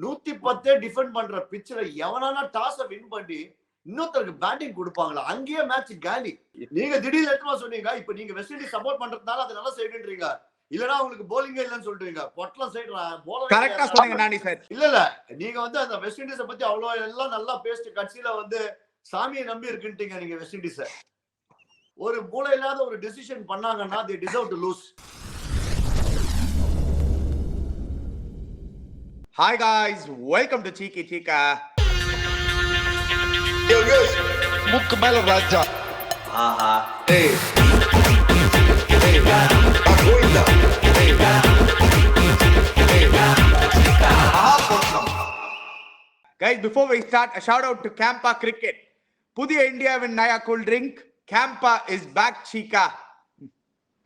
110 defend பண்ற பிச்சில் எவனான டாஸை win பண்ணி இன்னொருத்தருக்கு பேட்டிங் கொடுப்பாங்களா? அங்கேயே மேட்ச் காலி. நீங்க திடீர்னு எடுத்துமா சொன்னீங்க, இப்ப நீங்க வெஸ்ட் இண்டீஸ் சப்போர்ட் பண்றதுனால அது நல்லா சைடுன்றீங்க, இல்லனா உங்களுக்கு போலிங்கே இல்லன்னு சொல்றீங்க. பொட்டலம் சைடு போலர் கரெக்ட்டா சொன்னீங்க நானி சார். இல்ல நீங்க வந்து அந்த வெஸ்ட் இண்டீஸை பத்தி அவ்வளவு எல்லாம் நல்லா பேசிட்டு கட்சியில வந்து சாமியை நம்பி இருக்குன்றீங்க. நீங்க வெஸ்ட் இண்டீஸை ஒரு மூளை இல்லாத ஒரு டிசிஷன் பண்ணாங்கன்னா they deserve to lose. Hi guys, welcome to Cheeky Chika. Mukk mela raja. Aha. Hey. Hey. Agoida. Hey. Hey. Guys, before we start, a shout out to Campa Cricket. Pudiya Indiaவின் Naya cool drink. Campa is back, Chika.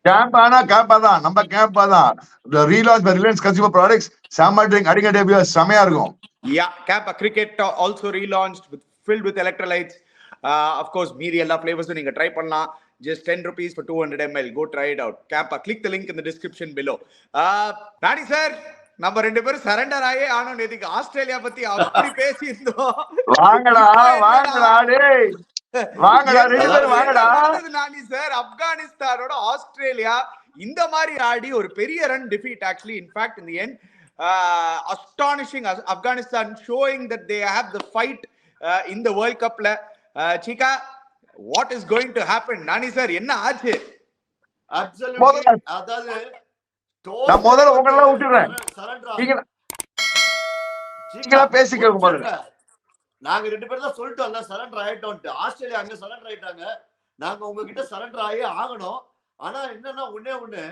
Campa தான் நம்ம CAMPA தான். The relaunch by Reliance Consumer Products. Summer drink அடிங்க டேபியூ செமையா இருக்கும். Yeah, Campa Cricket also relaunched filled with electrolytes. Of course, மீதி எல்லா flavors நீங்க try பண்ணலாம். Just 10 rupees for 200 ml. Go try it out. Campa, click the link in the description below. Nani sir, நம்ம ரெண்டு பேரும் சரண்டர் ஆயே ஆனோம். நேத்துக்கு ஆஸ்திரேலியா பத்தி அப்படி பேசி இருந்தோம். வாங்கடா டேய். வாங்கடா ரெண்டு பேரும் வாங்கடா. நானி சார், ஆப்கானிஸ்தானோட ஆஸ்திரேலியா இந்த மாதிரி ஆடி ஒரு பெரிய run defeat actually. In fact, in the end, astonishing Afghanistan showing that they have the fight in the World Cup la. Chika, what is going to happen? Nani sir, என்ன ஆச்சு? Absolutely. அதாவது நான் முதல்ல உங்களெல்லாம் விட்டுறேன். நீங்க பேசிக்கங்க முதல்ல. நாங்க ரெண்டு பேரும் தான் சொல்லிட்டோம்ல சரண்டர் ஆயிட்டோம். ஆஸ்திரேலியா அங்க சரண்டர் ஆயிட்டாங்க. நாங்க உங்ககிட்ட சரண்டர் ஆகி ஆகணும். ஆனா என்னன்னா ஒண்ணு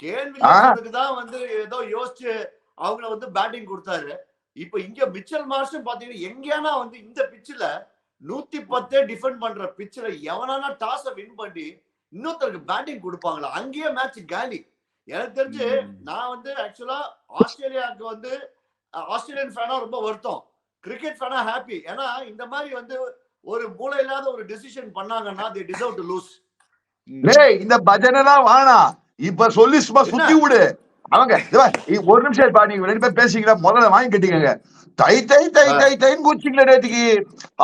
கேள்விக்கு தான் வந்து ஏதோ யோசிச்சு அவங்கள வந்து பேட்டிங் கொடுத்தாரு. இப்ப இங்க மிச்சல் மார்ஷும் பாத்தீங்கன்னா எங்கேயானா வந்து இந்த பிச்சில் 110 டிஃபெண்ட் பண்ற பிச்சில் எவனான டாஸை வின் பண்ணி இன்னொருத்தருக்கு பேட்டிங் கொடுப்பாங்களா? அங்கேயே மேட்ச் காலி. எனக்கு தெரிஞ்சு நான் வந்து ஆக்சுவலா ஆஸ்திரேலியாவுக்கு வந்து ஆஸ்திரேலியன் ஃபேனா ரொம்ப வருத்தம், கிரிக்கெட் ஃபேனா ஹாப்பி. ஏன்னா இந்த மாதிரி வந்து ஒரு மூளை இல்லாத ஒரு டிசிஷன் பண்ணாங்கன்னா they deserve to lose. டேய் இந்த பஜனைலாம் வேணாம், இப்ப சொல்லி சும்மா சுத்தி விடு. அவங்க ஒரு நிமிஷம் பா, நீங்க ரெண்டு பேர் பேசிங்களா முதல்ல வாங்கி கட்டிக்கங்க. தை தை தை தை தைன்னு கூச்சிங்களா நேற்றுக்கு.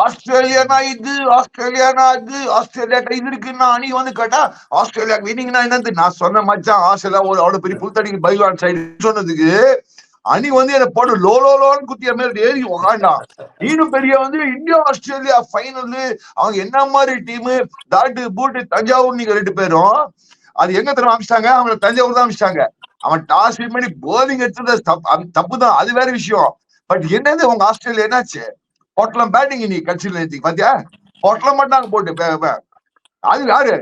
ஆஸ்திரேலியானா இது, ஆஸ்திரேலியானா அது, ஆஸ்திரேலியா இது இருக்குன்னா நீ வந்து கேட்டா ஆஸ்திரேலியா வினிங்னா என்னது? நான் சொன்ன மச்சான் ஆஸ்திரேலியா அவ்வளவு பெரிய புல்தடிக்கு பைலான் சைடு சொன்னதுக்கு அணி வந்து என்ன போடு லோன்னு குத்திய மாதிரி ஏறி உக்காண்டான். நீனும் பெரிய வந்து இந்தியா ஆஸ்திரேலியா ஃபைனல், அவங்க என்ன மாதிரி டீமு தாட்டு பூட்டு தஞ்சாவூர் நீங்க ரெண்டு பேரும் அது எங்க தர அமிச்சிட்டாங்க? அவங்க தஞ்சாவூர் தான் அமிச்சிட்டாங்க. அவன் டாஸ் வின் பண்ணி போலிங் எடுத்தது தப்பு தான், அது வேற விஷயம். பட் என்னது உங்க ஆஸ்திரேலியா என்னாச்சு? பொட்டலம் பேட்டிங் நீ கட்சியில ஏத்தி பாத்தியா? பொட்டலம் மட்டும் போட்டு அது யாரு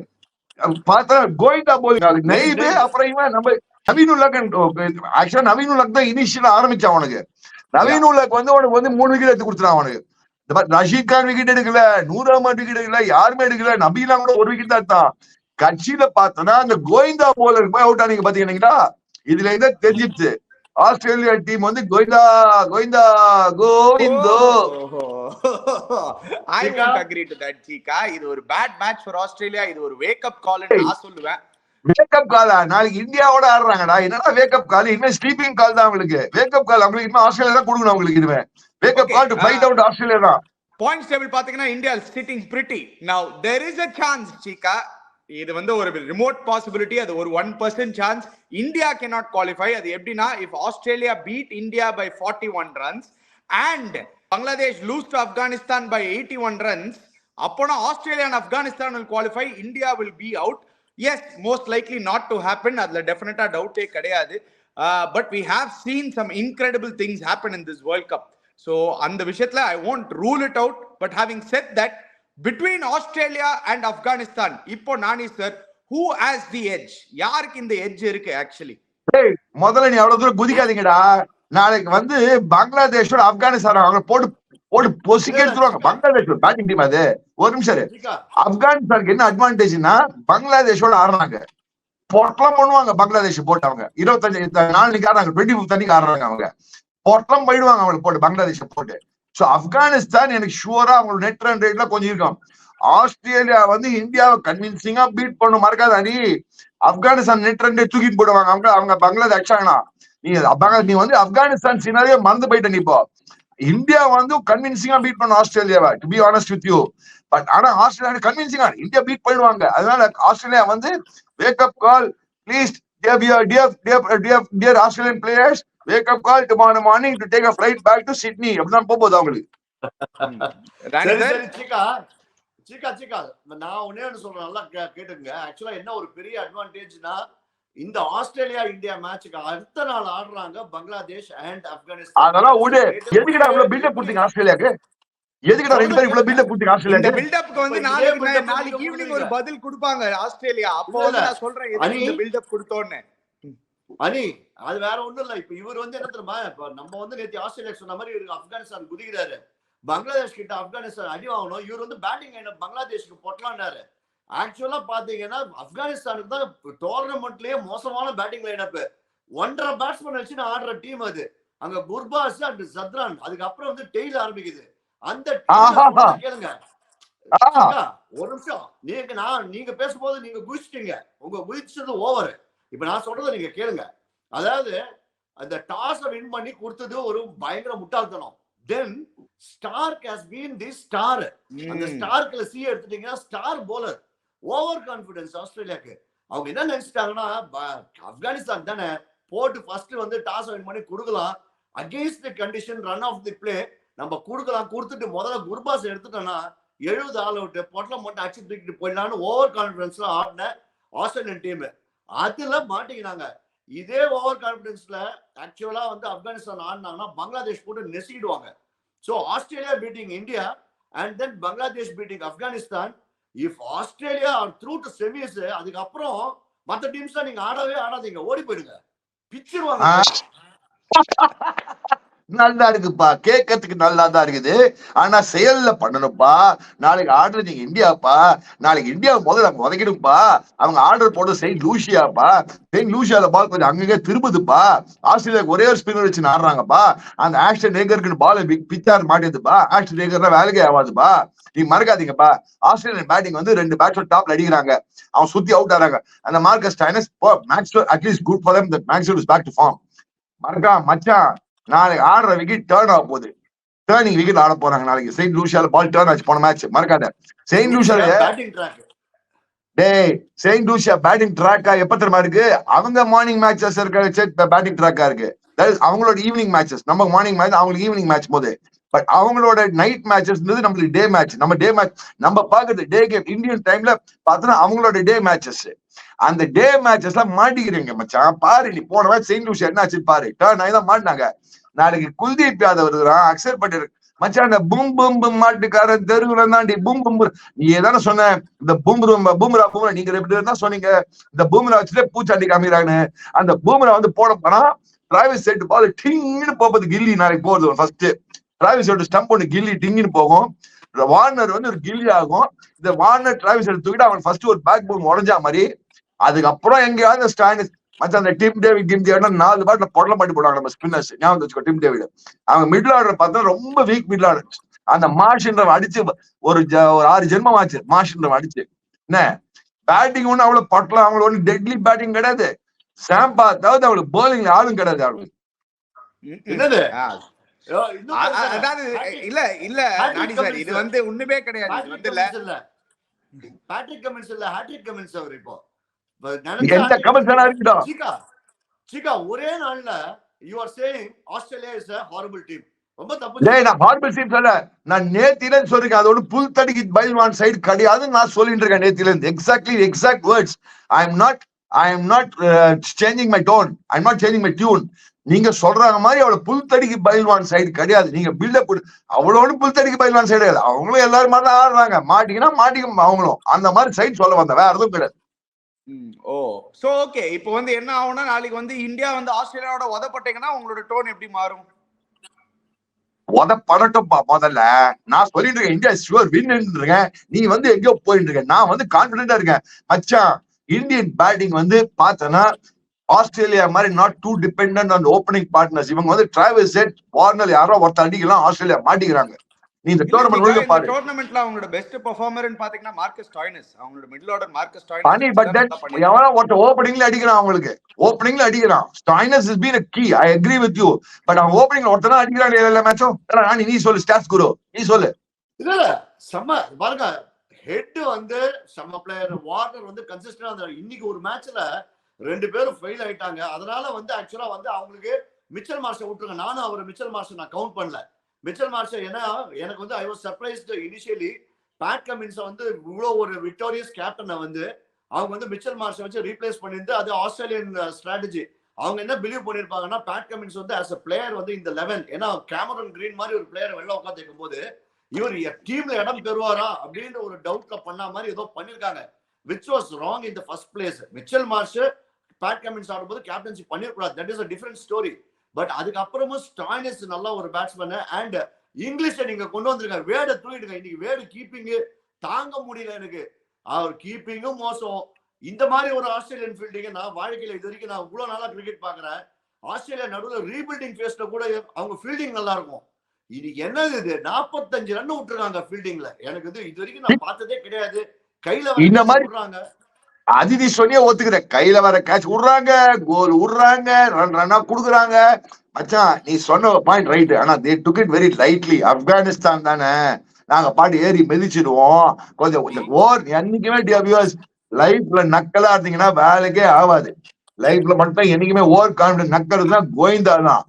பார்த்தா கோயிண்டா போலிங் நெய்வு. அப்புறம் இவன் நம்ம நவீன் உலக் தான் இனிஷியலா ஆரம்பிச்சான். அவனுக்கு நவீன் உலக் வந்து அவனுக்கு வந்து 3 விக்கெட் எடுத்து கொடுத்துறான். அவனுக்கு இந்த மாதிரி ரஷீத் கான் விக்கெட் எடுக்கல, 100 அஹ்மத் விக்கெட் எடுக்கல, யாருமே எடுக்கல. நபீலா கூட 1 விக்கெட் தான் எடுத்தான். கட்சியில பார்த்தோன்னா அந்த கோயிந்தா போலர் போய் அவுட் ஆனீங்க பாத்தீங்கன்னா இதுல இருந்து தெரிஞ்சிச்சு ஆஸ்திரேலியா டீம் வந்து Govinda Govinda கோவிந்தோ. I won't agree to that, Chika. இது ஒரு பேட் மேட்ச் ஃபார் ஆஸ்திரேலியா. இது ஒரு வேக் அப் கால் ன்னு நான் சொல்லுவேன். வேக்கப் காலா? நாளைக்கு இந்தியாவோட ஆடுறாங்கடா. என்னடா வேக்கப் கால்? இனிமே ஸ்லீப்பிங் கால் தான் அவங்களுக்கு. வேக்கப் கால் அவங்களுக்கு இனிமே ஆஸ்திரேலியா தான் கொடுக்கணும். அவங்களுக்கு இனிமே wake up call to fight out Australia தான். பாயிண்ட்ஸ் டேபிள் பாத்தீங்கன்னா India sitting pretty. Now there is a chance, Chika. இது வந்து ஒரு ரிமோட் பாசிபிலிட்டி. அது ஒரு 1% சான்ஸ். India cannot qualify. அது எப்படின்னா if Australia beat India by 41 runs and Bangladesh lose to Afghanistan by 81 runs, அப்போனா Australia and Afghanistan will qualify. India will be out. Yes, most likely not to happen. அதுல டெஃபினட்டா டவுட்டே கிடையாது. But we have seen some incredible things happen in this World Cup. So அந்த விஷயத்துல I won't rule it out. But having said that, between Australia and Afghanistan, இப்போ நானி sir, who has the edge? யாருக்கு இந்த edge இருக்கு actually? முதல்ல நீ அவ்வளவு தூரம் குதிக்காதீங்கடா. நாளைக்கு வந்து பங்களாதேஷோட ஆப்கானிஸ்தான் அவங்க போட்டு பொசிக்க எடுத்துருவாங்க. பங்களாதேஷ் பேட்டிங் டீம் அது. ஒரு நிமிஷம், ஆப்கானிஸ்தானுக்கு என்ன அட்வான்டேஜ்னா பங்களாதேஷோட ஆடுறாங்க, பொட்டலம் பண்ணுவாங்க. பங்களாதேஷ் போட்டு அவங்க 25 நாளைக்கு ஆடுறாங்க, 25 தண்ணிக்கு ஆடுறாங்க. அவங்க பொட்டலம் போயிடுவாங்க அவங்களுக்கு போட்டு பங்களாதேஷ போட்டு. சோ ஆப்கானிஸ்தான் எனக்கு ஷூரா அவங்களோட நெட் ரன் ரேட்ல கொஞ்சம் இருக்கும். ஆஸ்திரேலியா வந்து இந்தியாவை கன்வின்சிங்கா பீட் பண்ணும். மறக்காத அணி ஆப்கானிஸ்தான் நெட் ரன் ரேட் தூக்கிட்டு போடுவாங்க. அவங்க பங்களாதேஷ் ஆனா நீ வந்து ஆப்கானிஸ்தான் சீனாவே மறந்து போயிட்ட. நீ இப்போ இந்தியா வந்து கன்வின்சிங்கா பீட் பண்ண ஆஸ்திரேலியாவை, to be honest with you. But ஆனா ஆஸ்திரேலியா கன்வின்சிங்கா இந்தியா பீட் பண்ணுவாங்க. அதனால ஆஸ்திரேலியா வந்து wake up call please dear Australian players, wake up call tomorrow morning to take a flight back to Sydney. அப்படிதான் போகுது அவங்களுக்கு. சரி சீக்கா நான் ஒன்னே ஒன்று சொல்றேன், நல்லா கேட்டுங்க. ஆக்சுவலா என்ன ஒரு பெரிய அட்வான்டேஜ்னா, இந்த ஆஸ்திரேலியா இந்தியா மேட்சுக்கு அடுத்த நாள் ஆடுறாங்க பங்களாதேஷ் அண்ட் ஆப்கானிஸ்தான். அதெல்லாம் விடு. எதுக்குடா இவ்வளவு பில்டப் கொடுத்தீங்க ஆஸ்திரேலியாக்கு? எதுக்குடா ரெண்டு பேரும் இவ்வளவு பில்டப் கொடுத்தீங்க இந்த ஆஸ்திரேலியாக்கு? பில்டப்க்கு வந்து நாளைக்கு ஈவினிங் ஒரு பதில் கொடுப்பாங்க ஆஸ்திரேலியா. அப்போ வந்து நான் சொல்றேன் எதுக்கு இந்த பில்டப் கொடுத்தோன்னு. அனி அது வேற ஒண்ணும் இல்ல. இப்ப இவர் வந்து என்ன தெரியுமா, இப்ப நம்ம வந்து நேற்று ஆஸ்திரேலியா சொன்ன மாதிரி இவருக்கு ஆப்கானிஸ்தான் குதிக்கிறாரு. பங்களாதேஷ் கிட்ட ஆப்கானிஸ்தான் அடி வாங்கணும். இவர் வந்து பேட்டிங் லைனப் பங்களாதேஷ்க்கு பொட்டலான்னாரு. ஆக்சுவலா பாத்தீங்கன்னா ஆப்கானிஸ்தானுக்கு தான் டோர்னமெண்ட்லயே மோசமான பேட்டிங் லைனப். 1.5 பேட்ஸ்மேன் வச்சு ஆடுற டீம் அது. அங்க குர்பாஸ் அண்ட் சத்ரான், அதுக்கப்புறம் வந்து டெய்ல் ஆரம்பிக்குது. அந்த கேளுங்க ஒரு நிமிஷம், நீங்க பேசும்போது நீங்க குதிச்சிட்டீங்க. உங்க குதிச்சது ஓவர். இப்ப நான் சொல்றதை நீங்க கேளுங்க. அதாவது அந்த டாஸ் வின் பண்ணி கொடுத்தது ஒரு பயங்கர முட்டாள்தனம். Then Starc has been the star. அந்த ஸ்டார்க்ல சி எடுத்துட்டீங்கன்னா ஸ்டார் போலர். ஓவர் கான்பிடன்ஸ் ஆஸ்திரேலியாக்கு. அவங்க என்ன நினைச்சிட்டாங்கன்னா, ஆப்கானிஸ்தான் தானே போட்டு ஃபர்ஸ்ட் வந்து டாஸ் வின் பண்ணி கொடுக்கலாம், against the condition run of the play நம்ம கொடுக்கலாம், கொடுத்துட்டு முதல்ல குர்பாஸ் எடுத்துட்டோம்னா 70 ஆல் அவுட் பொட்டலம் மட்டும் அடிச்சு தூக்கிட்டு போயிடலான்னு ஓவர் கான்பிடன்ஸ்ல ஆடின ஆஸ்திரேலியன் டீம் அதுல மாட்டிக்கினாங்க. இதே ஓவர் கான்பிடன்ஸ்ல ஆக்சுவலா வந்து ஆப்கானிஸ்தான் ஆடினாங்கன்னா பங்களாதேஷ் போட்டு நெசிடுவாங்க. So Australia beating India and then Bangladesh beating Afghanistan. If Australia are through to semis, அதுக்கப்புறம் மற்ற டீம்ஸ் தான் நீங்க ஆடவே ஆடாதீங்க, ஓடி போயிடுங்க, பிச்சிருவாங்க. நல்லா இருக்குப்பா, கேட்கறதுக்கு நல்லா தான் இருக்குது. ஆனா செயல்ல பண்ணணும்ப்பா. நாளைக்கு ஆர்டர் நீங்க இந்தியாப்பா, நாளைக்கு இந்தியா முதல்ல உதைக்கணும்ப்பா. அவங்க ஆர்டர் போட செயின்ட் லூசியாப்பா. செயின்ட் லூசியால பால் கொஞ்சம் அங்கங்க திரும்புதுப்பா. ஆஸ்திரேலியாவுக்கு ஒரே ஒரு ஸ்பின்னர் வச்சு ஆடுறாங்கப்பா. அந்த ஆக்ஷன் ரேகருக்கு பால் பிச்சார் மாட்டேதுப்பா. ஆக்ஷன் ரேகர்லாம் வேலைக்கே ஆகாதுப்பா. நீங்க மறக்காதீங்கப்பா, ஆஸ்திரேலியன் பேட்டிங் வந்து 2 பேட்ஸ்மேன் டாப்ல அடிக்கிறாங்க, அவன் சுத்தி அவுட் ஆறாங்க. அந்த Marcus Stoinis Maxwell at least good for them that Maxwell is back to form. மறக்கா மச்சான், நாளைக்கு ஆடுற விக்கெட் டேர்ன் ஆக போகுது. டேர்னிங் விக்கெட் ஆட போறாங்க நாளைக்கு. செயின்ட் லூசியால பால் டேர்ன் ஆச்சு போன மேட்ச், மறக்காத. செயின்ட் லூசியால செயின்ட் லூசியா பேட்டிங் ட்ராக்கா எப்ப தெரியுமா இருக்கு? அவங்க மார்னிங் மேட்சஸ் இருக்க பேட்டிங் ட்ராக்கா இருக்கு. அவங்களோட ஈவினிங் மேட்சஸ். நம்ம மார்னிங் மேட்ச், அவங்களுக்கு ஈவினிங் மேட்ச் போது. பட் அவங்களோட நைட் மேட்சஸ் நம்மளுக்கு டே மேட்ச். நம்ம டே மேட்ச் நம்ம பாக்குறது டே கேம். இந்தியன் டைம்ல பார்த்தோன்னா அவங்களோட டே மேட்சஸ். அந்த டே மேட்சஸ்ல மாட்டிக்கிறீங்க மச்சான். பாரு நீ போன மேட்ச் செயின்ட் லூசியா என்ன ஆச்சு பாரு, டர்ன் ஆகி தான் மாட்டினாங்க. நாளைக்கு குல்தீப் யாதவ் இருக்கிறான், அக்ஷர் பட்டேல் மச்சான். அந்த பூம் பூம் பூம் மாட்டுக்காரன் தெருவுல தாண்டி பூம் பூம். நீ ஏதான சொன்ன இந்த பூம்ரா நீங்க ரெண்டு பேரும் தான் சொன்னீங்க இந்த பூம்ரா வச்சுட்டு பூச்சாண்டி காமிக்கிறான்னு. அந்த பூம்ரா வந்து போட போனா டிராவிஸ் ஹெட் பால் டிங்னு போகுது. கில்லி நாளைக்கு போகுது ஃபர்ஸ்ட். டிராவிஸ் ஹெட் ஸ்டம்ப் ஒன்று கில்லி டிங்னு போகும். வார்னர் வந்து ஒரு கில்லி ஆகும். இந்த வார்னர் டிராவிஸ் ஹெட் தூக்கிட்டு அவன் ஃபர்ஸ்ட் ஒரு பேக் போன் உடஞ்சா மாதிரி. அதுக்கப்புறம் எங்கேயாவது ஸ்டாண்ட் மச்சா அந்த டிம் டேவிட் 4 பாட்டில் பொடலை மாட்டி போடுவாங்க நம்ம ஸ்பின்னர்ஸ். ஞாபகம் வச்சுக்கோ. டிம் டேவிட் அவங்க மிடில் ஆர்டர் பார்த்தா ரொம்ப வீக் மிடில் ஆர்டர். அந்த மார்ஷின்ற அடிச்சு ஒரு 6 ஜென்மம் ஆச்சு மார்ஷின்ற அடிச்சு. என்ன பேட்டிங் ஒண்ணு அவ்வளவு பட்டலாம், அவங்களுக்கு ஒண்ணு டெட்லி பேட்டிங் கிடையாது. சாம்பா தவிர அவங்களுக்கு போலிங்ல ஆளும் கிடையாது. அவங்களுக்கு என்னது இது வந்து ஒண்ணுமே கிடையாது. பேட்ரிக் கமின்ஸ் இல்ல, ஹாட்ரிக் கமின்ஸ் அவர். இப்போ ஒரே நாள்ல you are saying Australia is a horrible team. ரொம்ப தப்பு. நான் ஹாரிபிள் டீம் சொல்ல, நான் நேத்தில சொல்றேன். அதோட புல் தடிக்கு பைல்வான் சைடு கிடையாது நான் சொல்லிட்டு இருக்கேன் நேத்தில இருந்து. Exact words. I am not changing my tone. I am not changing my tune. நீங்க சொல்றாங்க மாதிரி அவளை புல் தடிக்கு பைல்வான் சைடு கிடையாது. நீங்க பில்டப் அவ்வளோடு புல் தடிக்கு பைல்வான் சைடு கிடையாது. அவங்களும் எல்லாரும் மாதிரி தான் ஆடுறாங்க. மாட்டிக்கும் அவங்களும் அந்த மாதிரி சைடு சொல்ல வந்த, வேற எதுவும் கிடையாது. ஓ சோ ஓகே. இப்போ வந்து என்ன ஆகும்னா, நாளைக்கு வந்து இந்தியா வந்து ஆஸ்திரேலியாவோட உதப்பட்டீங்கன்னா உங்களோட டோன் எப்படி மாறும்? உதப்படட்டும்பா. முதல்ல நான் சொல்லிட்டு இருக்கேன் இந்தியா ஷுவர் வின் இருக்கேன். நீ வந்து எங்கேயோ போயிட்டு இருக்க. நான் வந்து கான்பிடென்டா இருக்கேன் மச்சான். இந்தியன் பேட்டிங் வந்து பார்த்தனா ஆஸ்திரேலியா மாதிரி not too dependent on opening partners. இவங்க வந்து டிராவிஸ் ஹெட், வார்னர் யாரோ ஒருத்தர் அடிக்கலாம், ஆஸ்திரேலியா மாட்டிக்கிறாங்க. நீ இந்த டோர்னமெண்ட் ஒழுங்கா பாரு. டோர்னமெண்ட்ல அவங்களோட பெஸ்ட் பெர்ஃபார்மர்னு பாத்தீங்கன்னா மார்க்கஸ் டாய்னஸ், அவங்களோட மிடில் ஆர்டர் மார்க்கஸ் பண்ணி பட் தட் எவனா ஒருத்த ஓப்பனிங்ல அடிக்கிறான், அவங்களுக்கு ஓப்பனிங்ல அடிக்கிறான். Stoinis is been a key, I agree with you. But அவன் ஓப்பனிங்ல ஒருத்தனா அடிக்கிறான் எல்லா மேட்சும். நீ சொல்லு ஸ்டாட்ஸ் குரு, நீ சொல்லு. இல்ல செம்ம பாருங்க, ஹெட் வந்து செம்ம பிளேயர், வார்னர் வந்து கன்சிஸ்டன்டா இருந்தாரு. இன்னைக்கு ஒரு மேட்ச்ல 2 பேரும் ஃபெயில் ஆயிட்டாங்க. அதனால வந்து ஆக்சுவலா வந்து அவங்களுக்கு மிச்சல் மார்ஷை விட்டுருங்க. நானும் அவர் மிச்சல் மார்ஷை நான் கவுண்ட் பண்ணல. மிச்சல் மார்ஷை ஏன்னா எனக்கு வந்து I was surprised initially. Pat கமின்ஸை வந்து இவ்வளோ ஒரு விக்டோரியஸ் கேப்டனை வந்து அவங்க வந்து மிச்சல் மார்ஷை வச்சு ரீப்ளேஸ் பண்ணிருந்து, அது ஆஸ்திரேலியன் ஸ்ட்ராட்டஜி. அவங்க என்ன பிலீவ் பண்ணிருப்பாங்கன்னா பேட் கமின்ஸ் வந்து ஆஸ் அ பிளேயர் வந்து இந்த 11, ஏன்னா கேமரன் கிரீன் மாதிரி ஒரு பிளேயர் வெளில உட்காந்து இருக்கும் போது இவர் டீம்ல இடம் பெறுவாரா அப்படின்ற ஒரு டவுட்ல பண்ண மாதிரி ஏதோ பண்ணிருக்காங்க, which was wrong in the first place. Mitchell Marsh Pat Cummins ஆடும்போது கேப்டன்சி பண்ணிருக்கூடாது, that is a different story. But அதுக்கப்புறமும் ஸ்டாய்னஸ் நல்ல ஒரு பேட்ஸ்மேன். அண்ட் இங்கிலீஷை நீங்க கொண்டு வந்திருக்காங்க, வேர்டை தூக்கிடுங்க. இன்னைக்கு வேர்டு கீப்பிங் தாங்க முடியல எனக்கு, அவர் கீப்பிங்கும் மோசம். இந்த மாதிரி ஒரு ஆஸ்திரேலியன் ஃபீல்டிங் நான் வாழ்க்கையில இது வரைக்கும் நான் இவ்வளவு நாளா கிரிக்கெட் பாக்குறேன். ஆஸ்திரேலியா நடுவில் ரீபில்டிங் ஃபேஸ்ல கூட அவங்க ஃபீல்டிங் நல்லா இருக்கும். இது என்னது இது 45 ரன் விட்டுருக்காங்க ஃபீல்டிங்ல. எனக்கு இது வரைக்கும் நான் பார்த்ததே கிடையாது. கையில இந்த மாதிரி விடுறாங்க, அது நீ சொன்னியே ஒத்துக்கிற. கையில வர கேட்ச் விடுறாங்க, கோல் விடுறாங்க, ரன்னா குடுக்குறாங்க. மச்சான் நீ சொன்ன பாயிண்ட் ரைட். ஆனா they took it very lightly. Afghanistan தானே, நாங்க பாட்டு ஏறி மிதிச்சிடுவோம். கொஞ்சம் ஓவர் என்னைக்குமே வியூவர்ஸ் லைஃப்ல நக்கலா இருந்தீங்கன்னா வேலைக்கே ஆகாது. லைஃப்ல மட்டும் என்னைக்குமே ஓவர் கான்பிடன்ஸ் நக்கல் தான் கோயிந்தா தான்.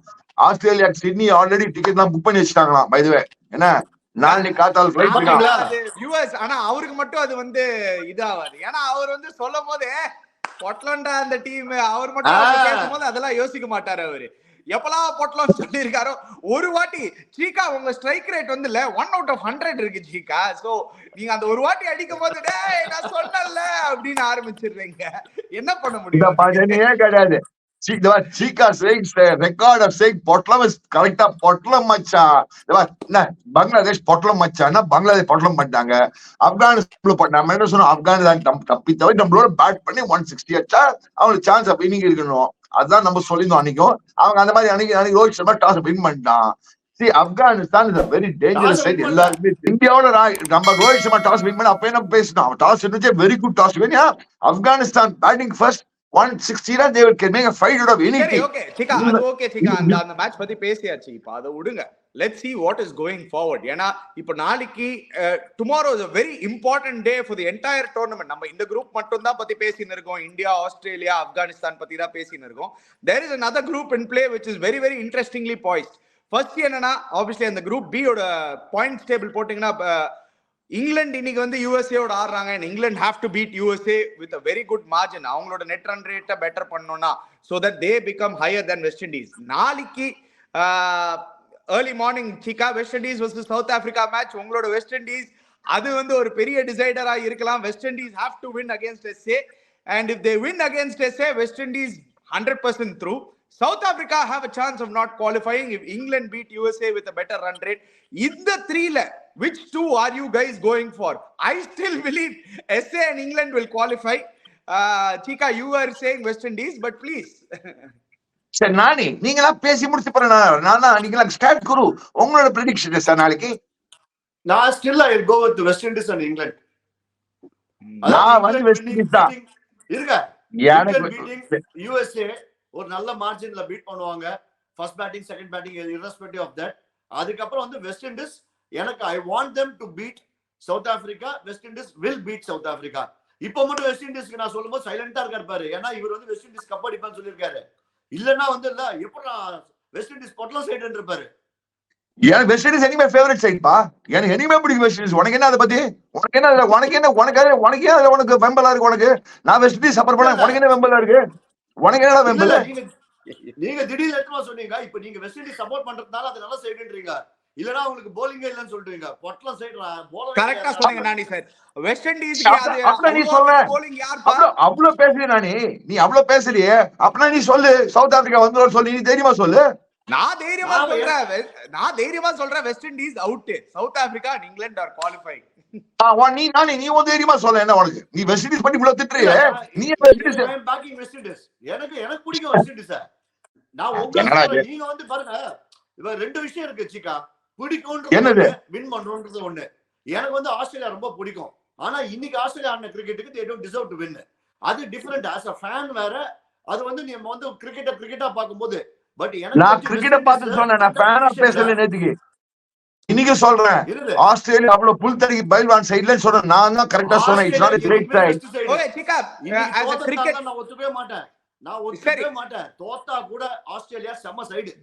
ஆஸ்திரேலியா சிட்னி ஆல்ரெடி டிக்கெட் எல்லாம் புக் பண்ணி வச்சுட்டாங்களாம் பை தி வே. என்ன நாளைக்கு காத்தால ஃளைட். ஆனா அவருக்கு மட்டும் அது வந்து இதாவாது, ஏன்னா அவர் வந்து சொல்லும் போது பொட்லண்டா அந்த டீம் அவர் மட்டும் பேசும்போது அதெல்லாம் யோசிக்க மாட்டாரு. அவரு எப்பெல்லாம் பொட்லம் சொல்லி இருக்காரோ ஒரு வாட்டி சீக்கா உங்க ஸ்ட்ரைக் ரேட் வந்து 1 out of 100 இருக்கு சீக்கா. சோ நீங்க அந்த ஒரு வாட்டி அடிக்கும் போது டேய் நான் சொன்னேன்ல அப்படின்னு ஆரம்பிச்சிடுறீங்க, என்ன பண்ண முடியும்? கிடையாது. Chika saying record of saying Potlam is correct. Potlam macha. Bangladesh Potlam macha. Na Bangladesh Potlam பண்ணாங்க. ஆப்கானிஸ்தான் பண்ணாங்க. என்ன சொன்னா ஆப்கானிஸ்தான் தப்பித்தவை நம்மளோட பேட் பண்ணி 160 அடிச்சா அவங்களுக்கு சான்ஸ் ஆஃப் இன்னிங் இருக்கணும். அதான் நம்ம சொல்லியிருந்தோம் அன்னைக்கும். அவங்க அந்த மாதிரி அன்னைக்கு ரோஹித் சர்மா டாஸ் வின் பண்ணிட்டான். See, Afghanistan is a very dangerous side. எல்லாருமே இந்தியாவோட நம்ம ரோஹித் சர்மா டாஸ் வின் பண்ணி அப்ப என்ன பேசணும், டாஸ் இருந்துச்சு very good toss win. Afghanistan batting first 160 they can make a fight out of anything. Okay Chika, அது okay Chika, அந்த மேட்ச் பத்தி பேசியாச்சு. இப்போ அத விடுங்க, let's see what is going forward. ஏனா இப்போ நாளைக்கு tomorrow is a very important day for the entire tournament. நம்ம இந்த group மட்டும் தான் பத்தி பேசிட்டு இருக்கோம், இந்தியா ஆஸ்திரேலியா ஆப்கானிஸ்தான் பத்தி தான் பேசிட்டு இருக்கோம். There is another group in play which is very very interestingly poised. First என்னன்னா obviously அந்த group B ஓட பாயிண்ட்ஸ் டேபிள் போடிங்கனா இங்கிலாந்து இன்னைக்கு வந்து யுஎஸ்ஏ ஓட ஆடுறாங்க. England have to beat USA with a very good margin. அவங்களோட நெட் ரன் ரேட்டை பெட்டர் பண்ணனும்னா so that they become higher than West Indies. நாளைக்கு early morning Chika West Indies versus South Africa match. உங்களோட West Indies அது வந்து ஒரு பெரிய டிசைடரா இருக்கலாம். West Indies have to win against SA, and if they win against SA, West Indies 100% through. South Africa have a chance of not qualifying if England beat USA with a better run rate. In the three, which two are you guys going for? I still believe SA and England will qualify. Chika, you are saying West Indies, but please. சரி நானி நீங்களா பேசி முடிச்சு போறேன். நானா நீங்களா start குரு உங்களோட prediction sir நாளைக்கு. நான் still I will go with West Indies and England. நான் வந்து வெஸ்ட் இண்டீஸ் தான் இருங்க. எனக்கு USA ஒரு நல்ல மார்ஜின்ல பீட் பண்ணுவாங்க. First batting second batting irrespective of that. அதுக்கு அப்புறம் வந்து வெஸ்ட் இண்டீஸ் எனக்கு I want them to beat South Africa. West Indies will beat South Africa. இப்போ மட்டும் வெஸ்ட் இண்டீஸ்க்கு நான் சொல்லும்போது சைலண்டா இருக்காரு. ஏன்னா இவர் வந்து வெஸ்ட் இண்டீஸ் கப் அடிப்பான்னு சொல்லியிருக்காரு. இல்லன்னா வந்து இல்ல எப்படி வெஸ்ட் இண்டீஸ் பொட்டல சைடு இருப்பாரு. எனக்கு வெஸ்ட் இண்டீஸ் எனிமே ஃபேவரட் சைட் பா. எனக்கு எனிமே பிடிக்கும் வெஸ்ட் இண்டீஸ். உனக்கு என்ன அதை பத்தி? உனக்கு என்ன உனக்கு வெம்பலா இருக்கு? உனக்கு நான் வெஸ்ட் இண்டீஸ் சப்போர்ட் பண்ண உனக்கு என்ன வெம்பலா இருக்கு? உனக்கு என்ன வெம்பல? நீங்க திடீர்னு எத்தனை சொன்னீங்க? இப்போ நீங்க வெஸ்ட் இண்டீஸ் சப்போர்ட் பண்றதுனால அது நல்ல சைடுன்றீங்க. இல்லனா உங்களுக்கு bowling இல்லன்னு சொல்றீங்க. பொட்டல சைடு bowler கரெக்ட்டா சொன்னீங்க நானி சார். வெஸ்ட் இண்டீஸ்க்கு அது அப்ப நீ சொல்ல bowling யார் பா? அவ்ளோ பேசுறியே நானி. நீ அவ்ளோ பேசுறியே. அப்ப நீ சொல்லு சவுத் ஆப்பிரிக்கா வந்துரும் சொல்லி நீ தைரியமா சொல்லு. நான் தைரியமா சொல்றேன் west Indies out. South Africa and England are qualifying. நீ வந்து தைரியமா சொல்ல. என்ன உனக்கு நீ வெஸ்ட் இண்டீஸ் பத்தி இவ்வளவு திட்டுறியே. நீ West Indies backing West Indies. எனக்கு பிடிக்கும் வெஸ்ட் இண்டீஸ். நான் நீங்க வந்து பாருங்க. இவ ரெண்டு விஷயம் இருக்கு சீக்கா. பிடிக்கும்ன்றது என்னது? ஒண்ணு, வின் பண்றோம்ன்றது ஒண்ணு. எனக்கு வந்து ஆஸ்திரேலியா ரொம்ப பிடிக்கும். ஆனா இன்னைக்கு ஆஸ்திரேலியா ஆடின கிரிக்கெட்டுக்கு they don't deserve to win. அது டிஃபரெண்ட். ஆஸ் அ ஃபேன் வேற. அது வந்து நம்ம வந்து கிரிக்கெட்டா பார்க்கும்போது பட் எனக்கு நான் தெரிஞ்சு கிரிக்கெட்டை பார்த்து சொன்னேன், நான் இந்த ஃபேனா டிவிஷன்ல பேசல நேத்துக்கு. இன்னைக்கு சொல்றேன், இருது. ஆஸ்திரேலியா அவ்வளவு புல் தடிக்கு பயில்வான் சைட்லன்னு சொல்றேன். நான் தான் கரெக்டா சொன்னேன். இட்ஸ் நாட் a great எப்பவுமே side. West side. ஓகே சிக்கா இன்னைக்கு as a cricket தோத்தா நான் ஒத்துக்கவே மாட்டேன். தோத்தா கூட ஆஸ்திரேலியா செம்ம சைடு.